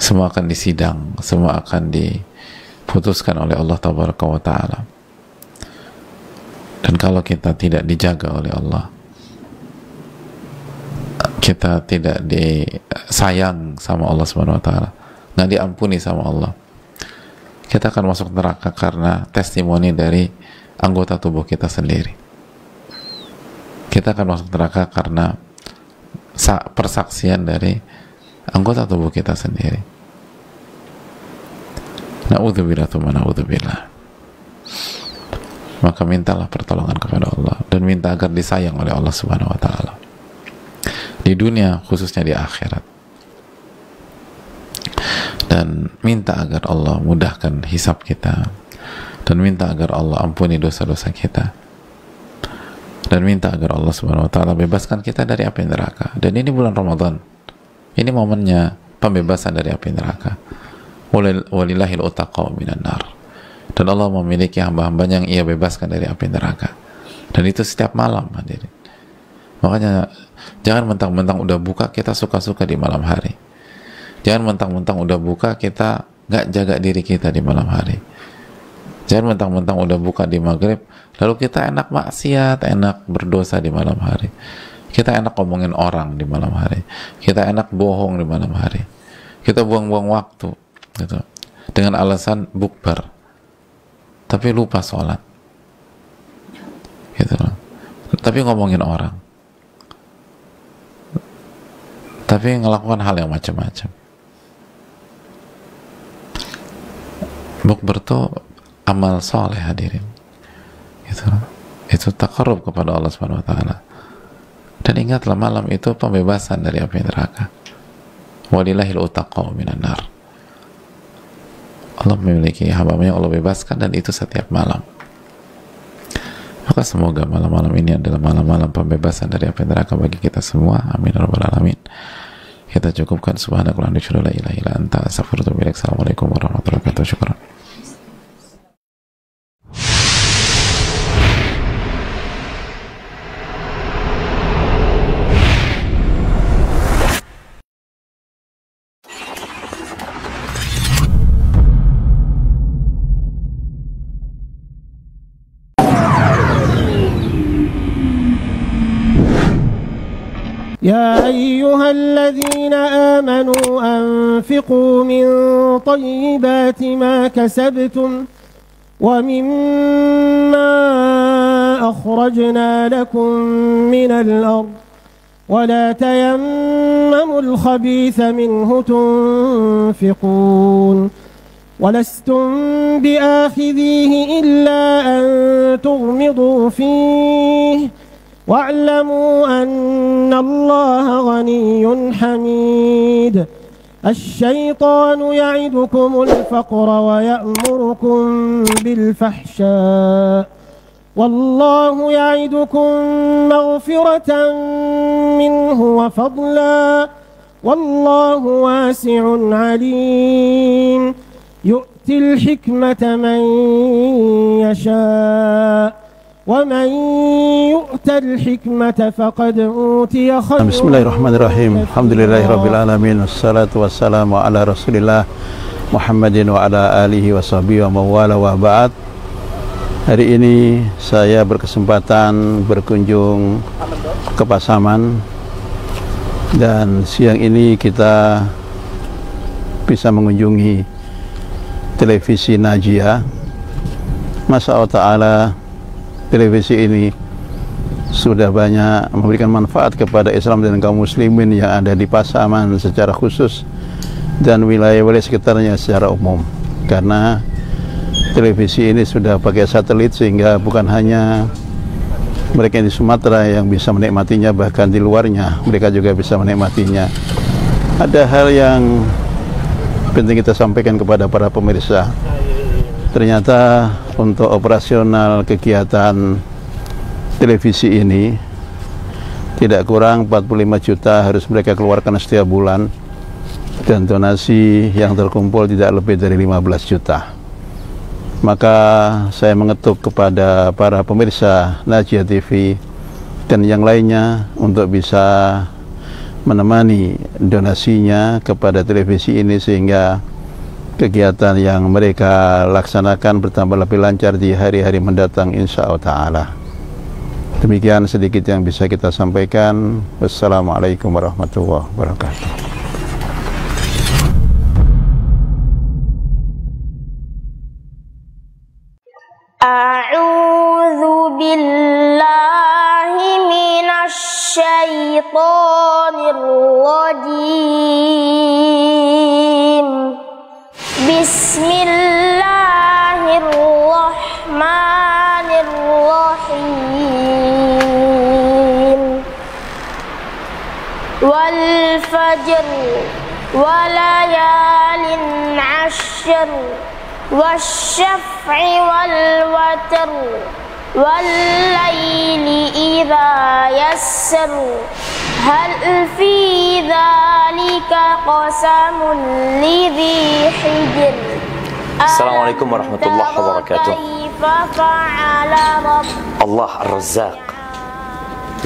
semua akan disidang, semua akan diputuskan oleh Allah Tabaraka wa Ta'ala. Dan kalau kita tidak dijaga oleh Allah, kita tidak disayang sama Allah Subhanahu wa Ta'ala, nggak diampuni sama Allah, kita akan masuk neraka karena testimoni dari anggota tubuh kita sendiri. Kita akan masuk neraka karena persaksian dari anggota tubuh kita sendiri. Na'udzubillah tsumma na'udzubillah. Maka mintalah pertolongan kepada Allah, dan minta agar disayang oleh Allah Subhanahu wa ta'ala, di dunia khususnya di akhirat. Dan minta agar Allah mudahkan hisab kita, dan minta agar Allah ampuni dosa-dosa kita, dan minta agar Allah Subhanahu wa ta'ala bebaskan kita dari api neraka. Dan ini bulan Ramadan, ini momennya pembebasan dari api neraka. Walillahil utaqau minan nar. Dan Allah memiliki hamba-hambanya yang ia bebaskan dari api neraka, dan itu setiap malam, hadirin. Makanya jangan mentang-mentang udah buka kita suka-suka di malam hari. Jangan mentang-mentang udah buka kita nggak jaga diri kita di malam hari. Jangan mentang-mentang udah buka di maghrib lalu kita enak maksiat, enak berdosa di malam hari. Kita enak ngomongin orang di malam hari. Kita enak bohong di malam hari. Kita buang-buang waktu gitu, dengan alasan bukber, tapi lupa sholat gitu loh. Tapi ngomongin orang, tapi ngelakukan hal yang macam-macam. Bukber tuh amal soleh, hadirin, gitu. Itu taqarrub kepada Allah Subhanahu wa ta'ala. Dan ingatlah, malam itu pembebasan dari api neraka. Walillahil utaqau minan nar. Allah memiliki hamba-Nya yang Allah bebaskan, dan itu setiap malam. Maka semoga malam-malam ini adalah malam-malam pembebasan dari api neraka bagi kita semua. Amin ya rabbal alamin. Kita cukupkan. Subhanakallahumma wa bihamdika, la ilaha illa anta, astaghfiruka wa atubu ilaik. Assalamualaikum warahmatullahi wabarakatuh. Syukran. يا أيها الذين آمنوا أنفقوا من طيبات ما كسبتم ومما أخرجنا لكم من الأرض ولا تيمموا تيمموا الخبيث منه تنفقون ولستم بآخذيه إلا أن تغمضوا فيه واعلموا أن الله غني حميد الشيطان يعدكم الفقر ويأمركم بالفحشاء والله يعدكم مغفرة منه وفضلا والله واسع عليم يؤتي الحكمة من يشاء ومن يؤت الحكمة فقد أوتي خيرا. Bismillahirrahmanirrahim. Alhamdulillahirrabbilalamin. Wassalatu wassalamu ala rasulillah Muhammadin wa ala alihi wa sahbihi wa mawala wa ba'd. Hari ini saya berkesempatan berkunjung ke Pasaman, dan siang ini kita bisa mengunjungi televisi Najiyah. Masya Allah Ta'ala, televisi ini sudah banyak memberikan manfaat kepada Islam dan kaum muslimin yang ada di Pasaman secara khusus dan wilayah-wilayah sekitarnya secara umum, karena televisi ini sudah pakai satelit sehingga bukan hanya mereka di Sumatera yang bisa menikmatinya, bahkan di luarnya mereka juga bisa menikmatinya. Ada hal yang penting kita sampaikan kepada para pemirsa. Ternyata untuk operasional kegiatan televisi ini tidak kurang 45 juta harus mereka keluarkan setiap bulan, dan donasi yang terkumpul tidak lebih dari 15 juta. Maka saya mengetuk kepada para pemirsa Najiyah TV dan yang lainnya untuk bisa menemani donasinya kepada televisi ini sehingga kegiatan yang mereka laksanakan bertambah lebih lancar di hari-hari mendatang insyaallah ta'ala. Demikian sedikit yang bisa kita sampaikan. Wassalamualaikum warahmatullahi wabarakatuh. A'udzu billahi minasy syaithanir rajim. Bismillahirrahmanirrahim. Wal fajr wa layalin 'ashr wasyaf'i wal watr wal laili idza yassar hal fi dzalika qasamun lidzi hijr. Assalamualaikum warahmatullahi wabarakatuh. Allah Ar-Razzaq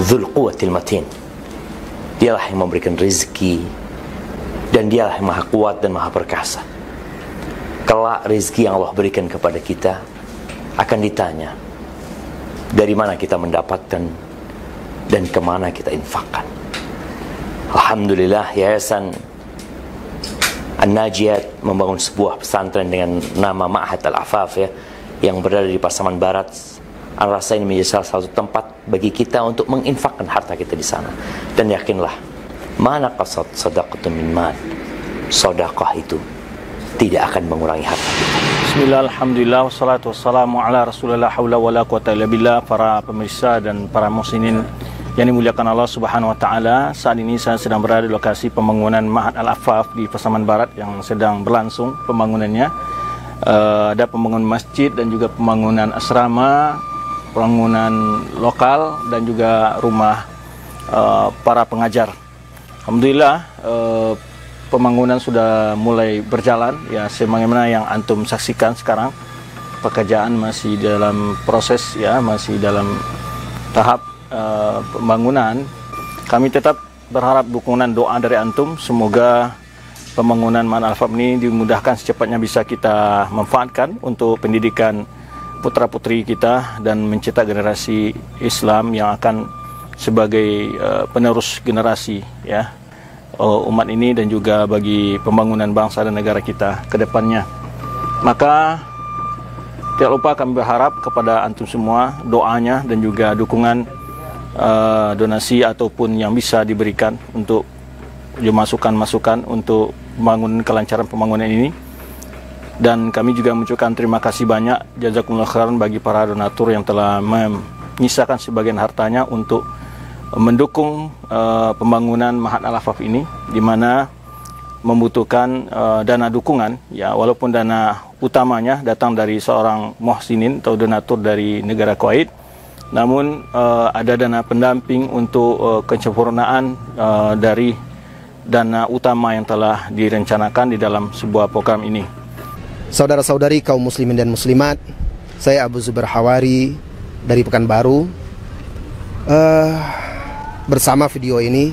Dzul Quwwatil Matin, dialah yang memberikan rezeki dan dialah yang maha kuat dan maha perkasa. Kelak rezeki yang Allah berikan kepada kita akan ditanya dari mana kita mendapatkan dan kemana kita infakkan. Alhamdulillah, Yayasan An-Najiyah membangun sebuah pesantren dengan nama Ma'had Al-Afaf yang berada di Pasaman Barat. Ana rasa ini menjadi salah satu tempat bagi kita untuk menginfakkan harta kita di sana. Dan yakinlah, mana qasad sadaqatun min mal, sedekah itu tidak akan mengurangi harta kita. Bismillah, alhamdulillah, wassalatu wassalamu ala rasulillah, haula wala quwata illa billah. Para pemirsa dan para muslimin yang dimuliakan Allah Subhanahu wa taala, saat ini saya sedang berada di lokasi pembangunan Ma'had Al-Afaf di Pasaman Barat yang sedang berlangsung pembangunannya. Ada pembangunan masjid dan juga pembangunan asrama, pembangunan lokal dan juga rumah para pengajar. Alhamdulillah, pembangunan sudah mulai berjalan ya, sebagaimana yang antum saksikan sekarang. Pekerjaan masih dalam proses ya, masih dalam tahap pembangunan. Kami tetap berharap dukungan doa dari antum, semoga pembangunan Ma'had Al-Afaf ini dimudahkan secepatnya bisa kita manfaatkan untuk pendidikan putra-putri kita dan mencetak generasi Islam yang akan sebagai penerus generasi ya umat ini dan juga bagi pembangunan bangsa dan negara kita ke depannya. Maka tidak lupa kami berharap kepada antum semua doanya dan juga dukungan donasi ataupun yang bisa diberikan untuk masukan-masukan untuk kelancaran pembangunan ini. Dan kami juga mengucapkan terima kasih banyak jazakumullah khairan bagi para donatur yang telah menyisakan sebagian hartanya untuk mendukung pembangunan Ma'had Al-Afaf ini, di mana membutuhkan dana dukungan, ya, walaupun dana utamanya datang dari seorang muhsinin atau donatur dari negara Kuwait, namun ada dana pendamping untuk kesempurnaan dari dana utama yang telah direncanakan di dalam sebuah program ini. Saudara-saudari kaum muslimin dan muslimat, saya Abu Zubair Hawari dari Pekanbaru. Bersama video ini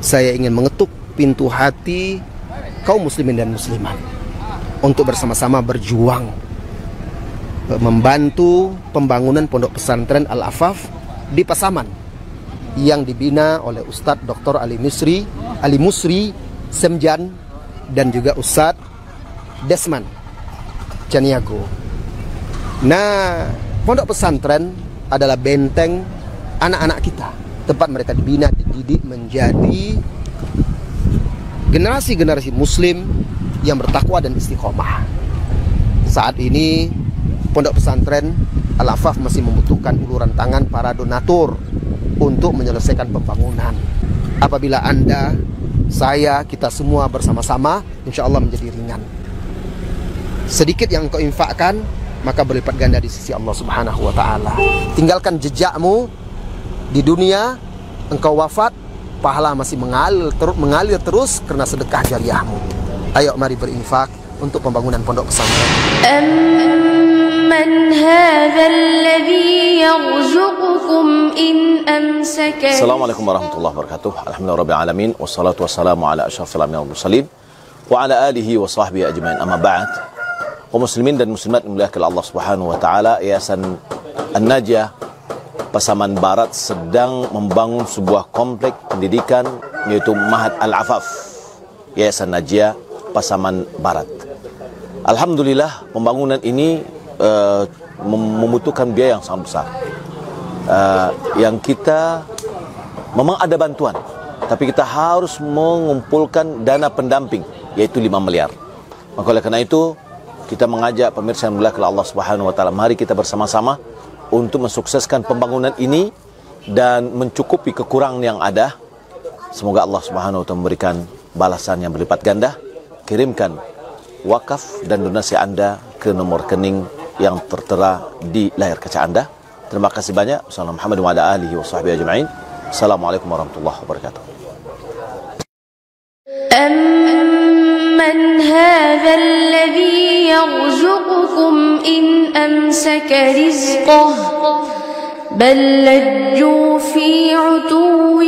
saya ingin mengetuk pintu hati kaum muslimin dan muslimat untuk bersama-sama berjuang membantu pembangunan pondok pesantren Al-Afaf di Pasaman yang dibina oleh Ustadz Dr. Ali Musri Semjan dan juga Ustadz Desman Caniago. Nah, pondok pesantren adalah benteng anak-anak kita, tempat mereka dibina, dididik menjadi generasi-generasi muslim yang bertakwa dan istiqomah. Saat ini pondok pesantren Al-Afaf masih membutuhkan uluran tangan para donatur untuk menyelesaikan pembangunan. Apabila Anda, saya, kita semua bersama-sama, insya Allah menjadi ringan. Sedikit yang engkau infakkan, maka berlipat ganda di sisi Allah Subhanahu wa Ta'ala. Tinggalkan jejakmu di dunia, engkau wafat, pahala masih mengalir terus karena sedekah jariahmu. Ayo mari berinfak untuk pembangunan pondok pesantren. Amman hadzal ladzi yarzuqukum in amsaka. Assalamualaikum warahmatullahi wabarakatuh. Alhamdulillahirabbil alamin wassalatu wassalamu ala asyrafil anbiya'i wal mursalin wa ala alihi wa sahbihi ajmain. Amma ba'd. Kaum muslimin dan muslimat dimuliakan Allah Subhanahu wa taala, Yayasan An-Najiyah Pasaman Barat sedang membangun sebuah komplek pendidikan yaitu Ma'had Al-Afaf, Yayasan Najiyah Pasaman Barat. Alhamdulillah pembangunan ini membutuhkan biaya yang sangat besar. Yang kita memang ada bantuan, tapi kita harus mengumpulkan dana pendamping yaitu 5 miliar. Maka oleh karena itu kita mengajak pemirsa yang dimuliakan Allah Subhanahu wa taala, mari kita bersama-sama untuk mensukseskan pembangunan ini dan mencukupi kekurangan yang ada. Semoga Allah Subhanahu wa taala memberikan balasan yang berlipat ganda. Kirimkan wakaf dan donasi Anda ke nomor rekening yang tertera di layar kaca Anda. Terima kasih banyak. Wassalamualaikum warahmatullahi wabarakatuh. Assalamualaikum warahmatullahi wabarakatuh. من هذا الذي يرزقكم إن أمسك رزقه بل لجوا في عتو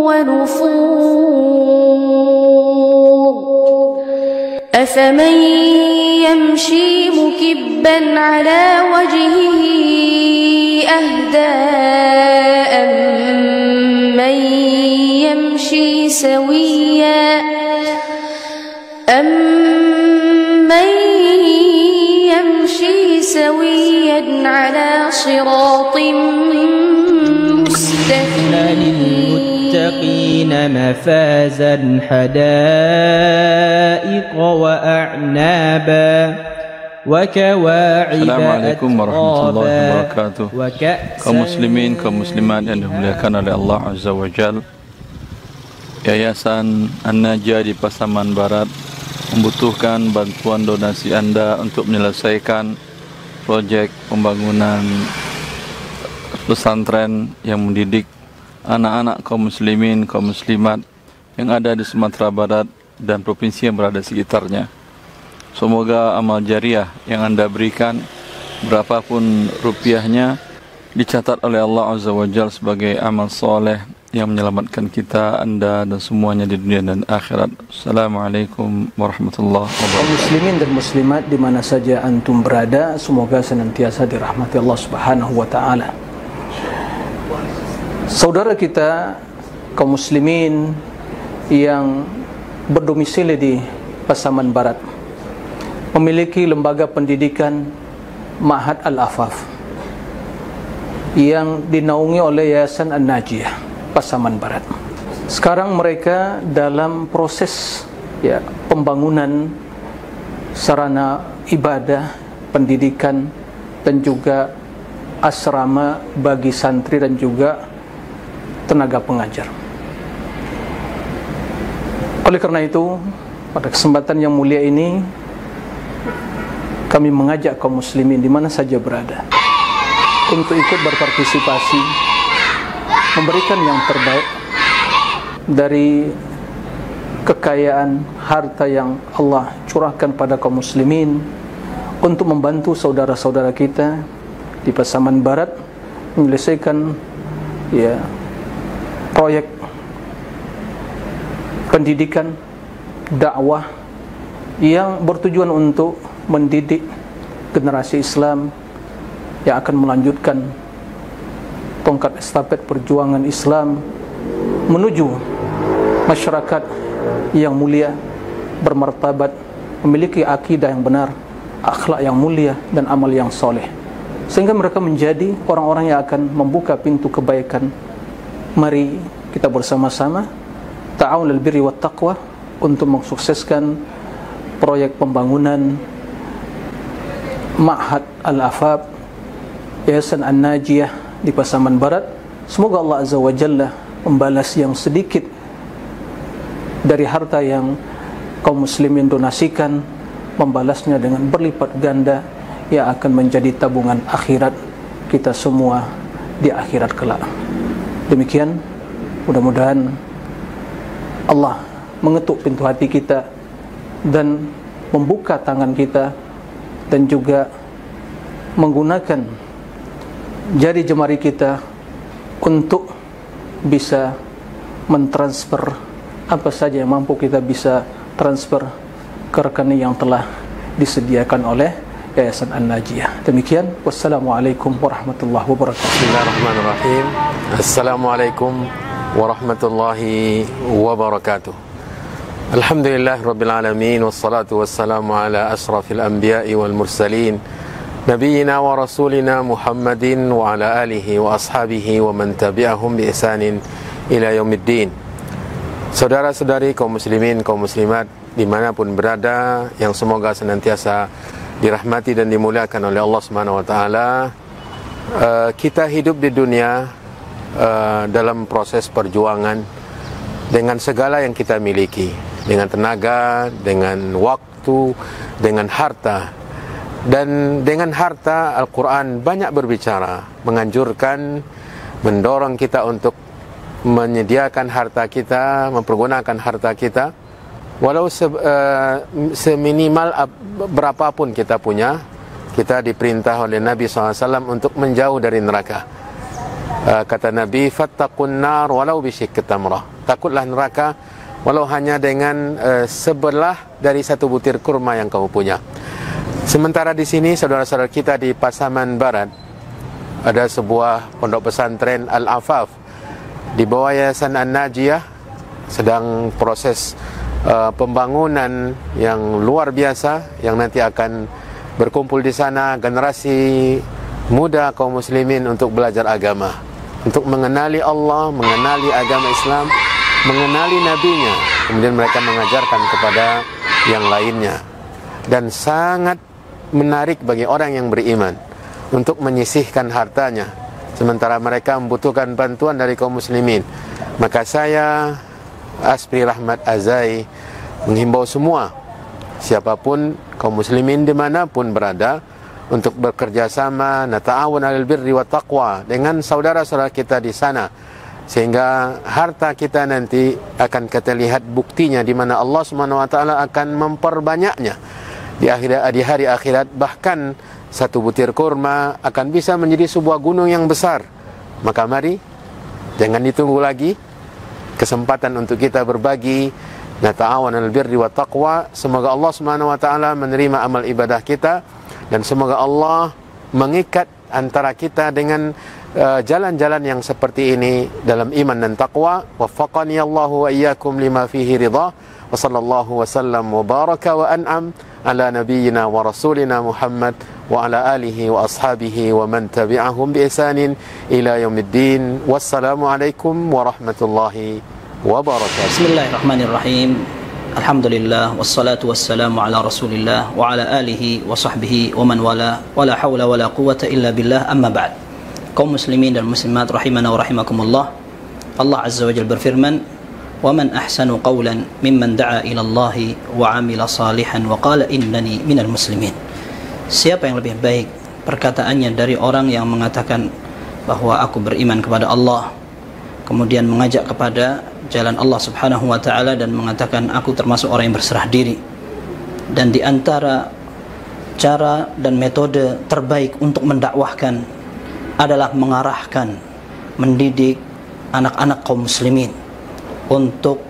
ونفور أفمن يمشي مكبا على وجهه أهدى أمن يمشي سويا أَمَّنْ يَمْشِي سَوِيًّا عَلَى صِرَاطٍ مُسْتَقِيمٍ لِلْمُتَّقِينَ مَفَازًا حَدَائِقَ وَأَعْنَابًا وَكَوَاعِبَ Assalamualaikum warahmatullahi wabarakatuh. Kaum muslimin, kaum muslimat yang dimuliakan oleh Allah Azza wa Jalla, Yayasan An-Najiyah di Pasaman Barat membutuhkan bantuan donasi Anda untuk menyelesaikan proyek pembangunan pesantren yang mendidik anak-anak kaum muslimin, kaum muslimat yang ada di Sumatera Barat dan provinsi yang berada di sekitarnya. Semoga amal jariah yang Anda berikan, berapapun rupiahnya, dicatat oleh Allah Azza wa Jalla sebagai amal soleh yang menyelamatkan kita, Anda dan semuanya di dunia dan akhirat. Assalamualaikum warahmatullahi wabarakatuh. Kaum muslimin dan muslimat di mana saja antum berada, semoga senantiasa dirahmati Allah Subhanahu wa taala. Saudara kita kaum muslimin yang berdomisili di Pasaman Barat memiliki lembaga pendidikan Ma'had Al-Afaf yang dinaungi oleh Yayasan An-Najiyah Pasaman Barat. Sekarang mereka dalam proses pembangunan sarana ibadah, pendidikan, dan juga asrama bagi santri dan juga tenaga pengajar. Oleh karena itu, pada kesempatan yang mulia ini, kami mengajak kaum muslimin di mana saja berada untuk ikut berpartisipasi, memberikan yang terbaik dari kekayaan harta yang Allah curahkan pada kaum muslimin untuk membantu saudara-saudara kita di Pasaman Barat menyelesaikan proyek pendidikan dakwah yang bertujuan untuk mendidik generasi Islam yang akan melanjutkan tongkat estafet perjuangan Islam menuju masyarakat yang mulia, bermartabat, memiliki akidah yang benar, akhlak yang mulia, dan amal yang soleh, sehingga mereka menjadi orang-orang yang akan membuka pintu kebaikan. Mari kita bersama-sama ta'awun lil birri wat taqwa untuk mensukseskan proyek pembangunan Ma'had Al-Afaf Yayasan An-Najiyah di Pasaman Barat. Semoga Allah Azza wa Jalla membalas yang sedikit dari harta yang kaum muslimin donasikan, membalasnya dengan berlipat ganda yang akan menjadi tabungan akhirat kita semua di akhirat kelak. Demikian, mudah-mudahan Allah mengetuk pintu hati kita dan membuka tangan kita, dan juga menggunakan jari jemari kita untuk bisa mentransfer apa saja yang mampu kita bisa transfer ke rekening yang telah disediakan oleh Yayasan An-Najiyah. Demikian, wassalamualaikum warahmatullahi wabarakatuh. Bismillahirrahmanirrahim. Assalamualaikum warahmatullahi wabarakatuh. Alhamdulillah rabbil alamin, wassalatu wassalamu ala asrafil anbiya'i wal mursalin, nabiyyina wa rasulina Muhammadin wa ala alihi wa ashabihi wa man tabi'ahum bi ihsanin ila yaumiddin. Saudara-saudari kaum muslimin, kaum muslimat dimanapun berada, yang semoga senantiasa dirahmati dan dimuliakan oleh Allah Subhanahu wa taala. Kita hidup di dunia dalam proses perjuangan dengan segala yang kita miliki, dengan tenaga, dengan waktu, dengan harta. Dan dengan harta, Al-Quran banyak berbicara, menganjurkan, mendorong kita untuk menyediakan harta kita, mempergunakan harta kita, walau seminimal berapapun kita punya. Kita diperintah oleh Nabi SAW untuk menjauh dari neraka. Kata Nabi, fattaqun nar walau bisyikki tamrah. Takutlah neraka walau hanya dengan sebelah dari satu butir kurma yang kamu punya. Sementara di sini saudara-saudara kita di Pasaman Barat ada sebuah pondok pesantren Al-Afaf di bawah Yayasan An-Najiyah, sedang proses pembangunan yang luar biasa yang nanti akan berkumpul di sana generasi muda kaum muslimin untuk belajar agama, untuk mengenali Allah, mengenali agama Islam, mengenali nabinya, kemudian mereka mengajarkan kepada yang lainnya. Dan sangat menarik bagi orang yang beriman untuk menyisihkan hartanya sementara mereka membutuhkan bantuan dari kaum muslimin. Maka saya, Aspri Rahmat Azai, menghimbau semua, siapapun kaum muslimin dimanapun berada, untuk bekerja sama, nata'awun 'alal birri wat taqwa, dengan saudara-saudara kita di sana, sehingga harta kita nanti akan kita lihat buktinya di mana Allah Subhanahu wa taala akan memperbanyaknya di hari akhirat. Bahkan satu butir kurma akan bisa menjadi sebuah gunung yang besar. Maka mari, jangan ditunggu lagi kesempatan untuk kita berbagi, nata'awun 'alal birri wat taqwa. Semoga Allah Subhanahu wa taala menerima amal ibadah kita, dan semoga Allah mengikat antara kita dengan jalan-jalan yang seperti ini dalam iman dan taqwa. Waffaqani Allahu wa iyyakum lima fihi ridha. Wa sallallahu wa sallam wa baraka wa an'am ala nabiyyina wa rasulina Muhammad wa ala alihi wa ashabihi wa man tabi'ahum bi ihsanin ila yaumiddin. Wassalamu alaikum warahmatullahi wabarakatuh. Bismillahirrahmanirrahim. Alhamdulillah wassalatu wassalamu ala Rasulillah wa ala alihi wa sahbihi wa man wala wala haula wala quwwata illa billah, amma ba'd. Kaum muslimin dan muslimat rahimana wa rahimakumullah. Allah Azza wa Jalla berfirman, "Wa man ahsanu qawlan mimman da'a ila Allah wa 'amila salihan wa qala innani minal muslimin." Siapa yang lebih baik perkataannya dari orang yang mengatakan bahwa aku beriman kepada Allah, kemudian mengajak kepada jalan Allah Subhanahu wa taala dan mengatakan aku termasuk orang yang berserah diri. Dan di antara cara dan metode terbaik untuk mendakwahkan adalah mengarahkan, mendidik anak-anak kaum muslimin untuk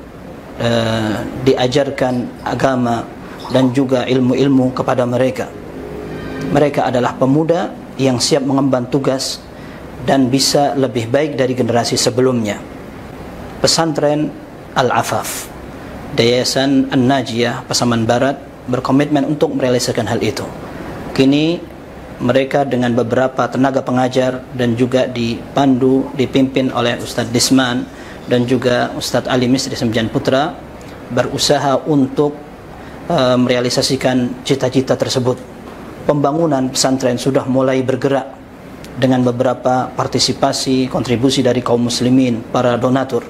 diajarkan agama dan juga ilmu-ilmu kepada mereka. Mereka adalah pemuda yang siap mengemban tugas dan bisa lebih baik dari generasi sebelumnya. Pesantren Al-Afaf, Yayasan An-Najiyah Pasaman Barat berkomitmen untuk merealisasikan hal itu. Kini mereka dengan beberapa tenaga pengajar dan juga dipimpin oleh Ustadz Disman dan juga Ustadz Ali Misri Sembilan Putra berusaha untuk merealisasikan cita-cita tersebut. Pembangunan pesantren sudah mulai bergerak dengan beberapa partisipasi, kontribusi dari kaum muslimin, para donatur.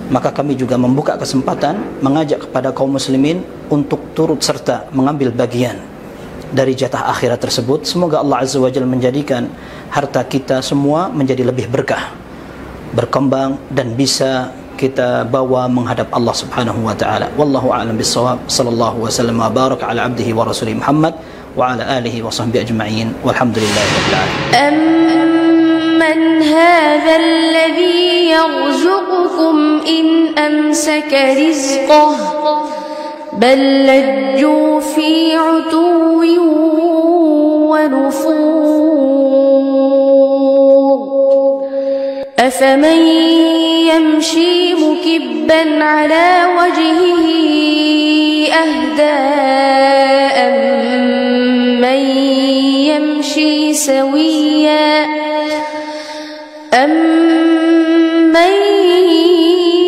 Maka kami juga membuka kesempatan mengajak kepada kaum muslimin untuk turut serta mengambil bagian dari jatah akhirat tersebut. Semoga Allah Azza wa Jalla menjadikan harta kita semua menjadi lebih berkah, berkembang, dan bisa kita bawa menghadap Allah Subhanahu wa taala. Wallahu a'lam bissawab. Sallallahu wasallam wa baraka ala abdihi wa rasulih Muhammad wa ala alihi wa sahbihi ajma'in. Walhamdulillahirabbil alamin. من هذا الذي يرزقكم إن أمسك رزقه بل لجوا في عتو ونفور أفمن يمشي مكبا على وجهه أهدى أمن يمشي سويا أَمَّنْ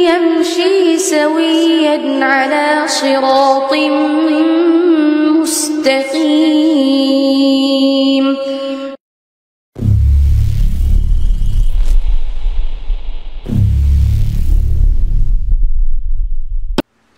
يَمْشِي سَوِيًّا عَلَى صِرَاطٍ مُسْتَقِيمٍ.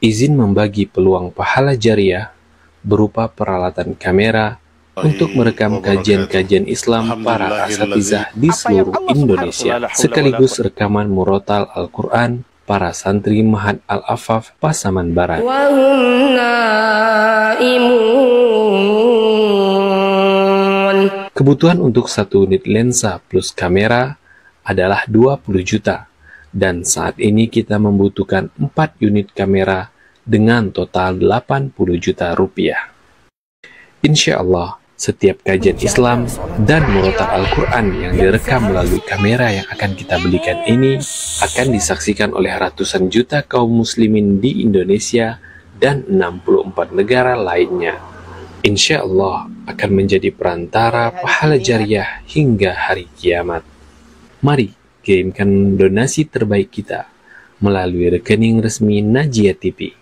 Izin membagi peluang pahala jariah berupa peralatan kamera untuk merekam kajian-kajian Islam para asatizah di seluruh Indonesia, sekaligus rekaman murotal Al-Quran para santri Ma'had Al-Afaf Pasaman Barat. Kebutuhan untuk 1 unit lensa plus kamera adalah 20 juta, dan saat ini kita membutuhkan 4 unit kamera dengan total 80 juta rupiah. Insya Allah, setiap kajian Islam dan murotal Al-Quran yang direkam melalui kamera yang akan kita belikan ini akan disaksikan oleh ratusan juta kaum muslimin di Indonesia dan 64 negara lainnya. Insya Allah akan menjadi perantara pahala jariah hingga hari kiamat. Mari kirimkan donasi terbaik kita melalui rekening resmi Najiyah TV,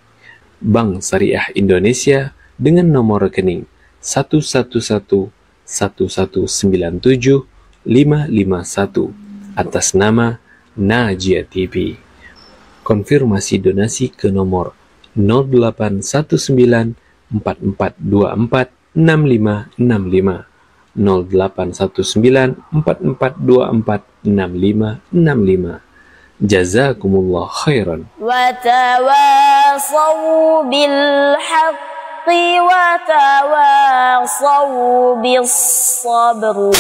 Bank Syariah Indonesia dengan nomor rekening 1111197 551 atas nama Najiyah TV. Konfirmasi donasi ke nomor 0819 4424 6565 0819 4424 6565. Jazakumullah khairan. Wa tawasaw bil haqqi wa tawasaw bis sabr.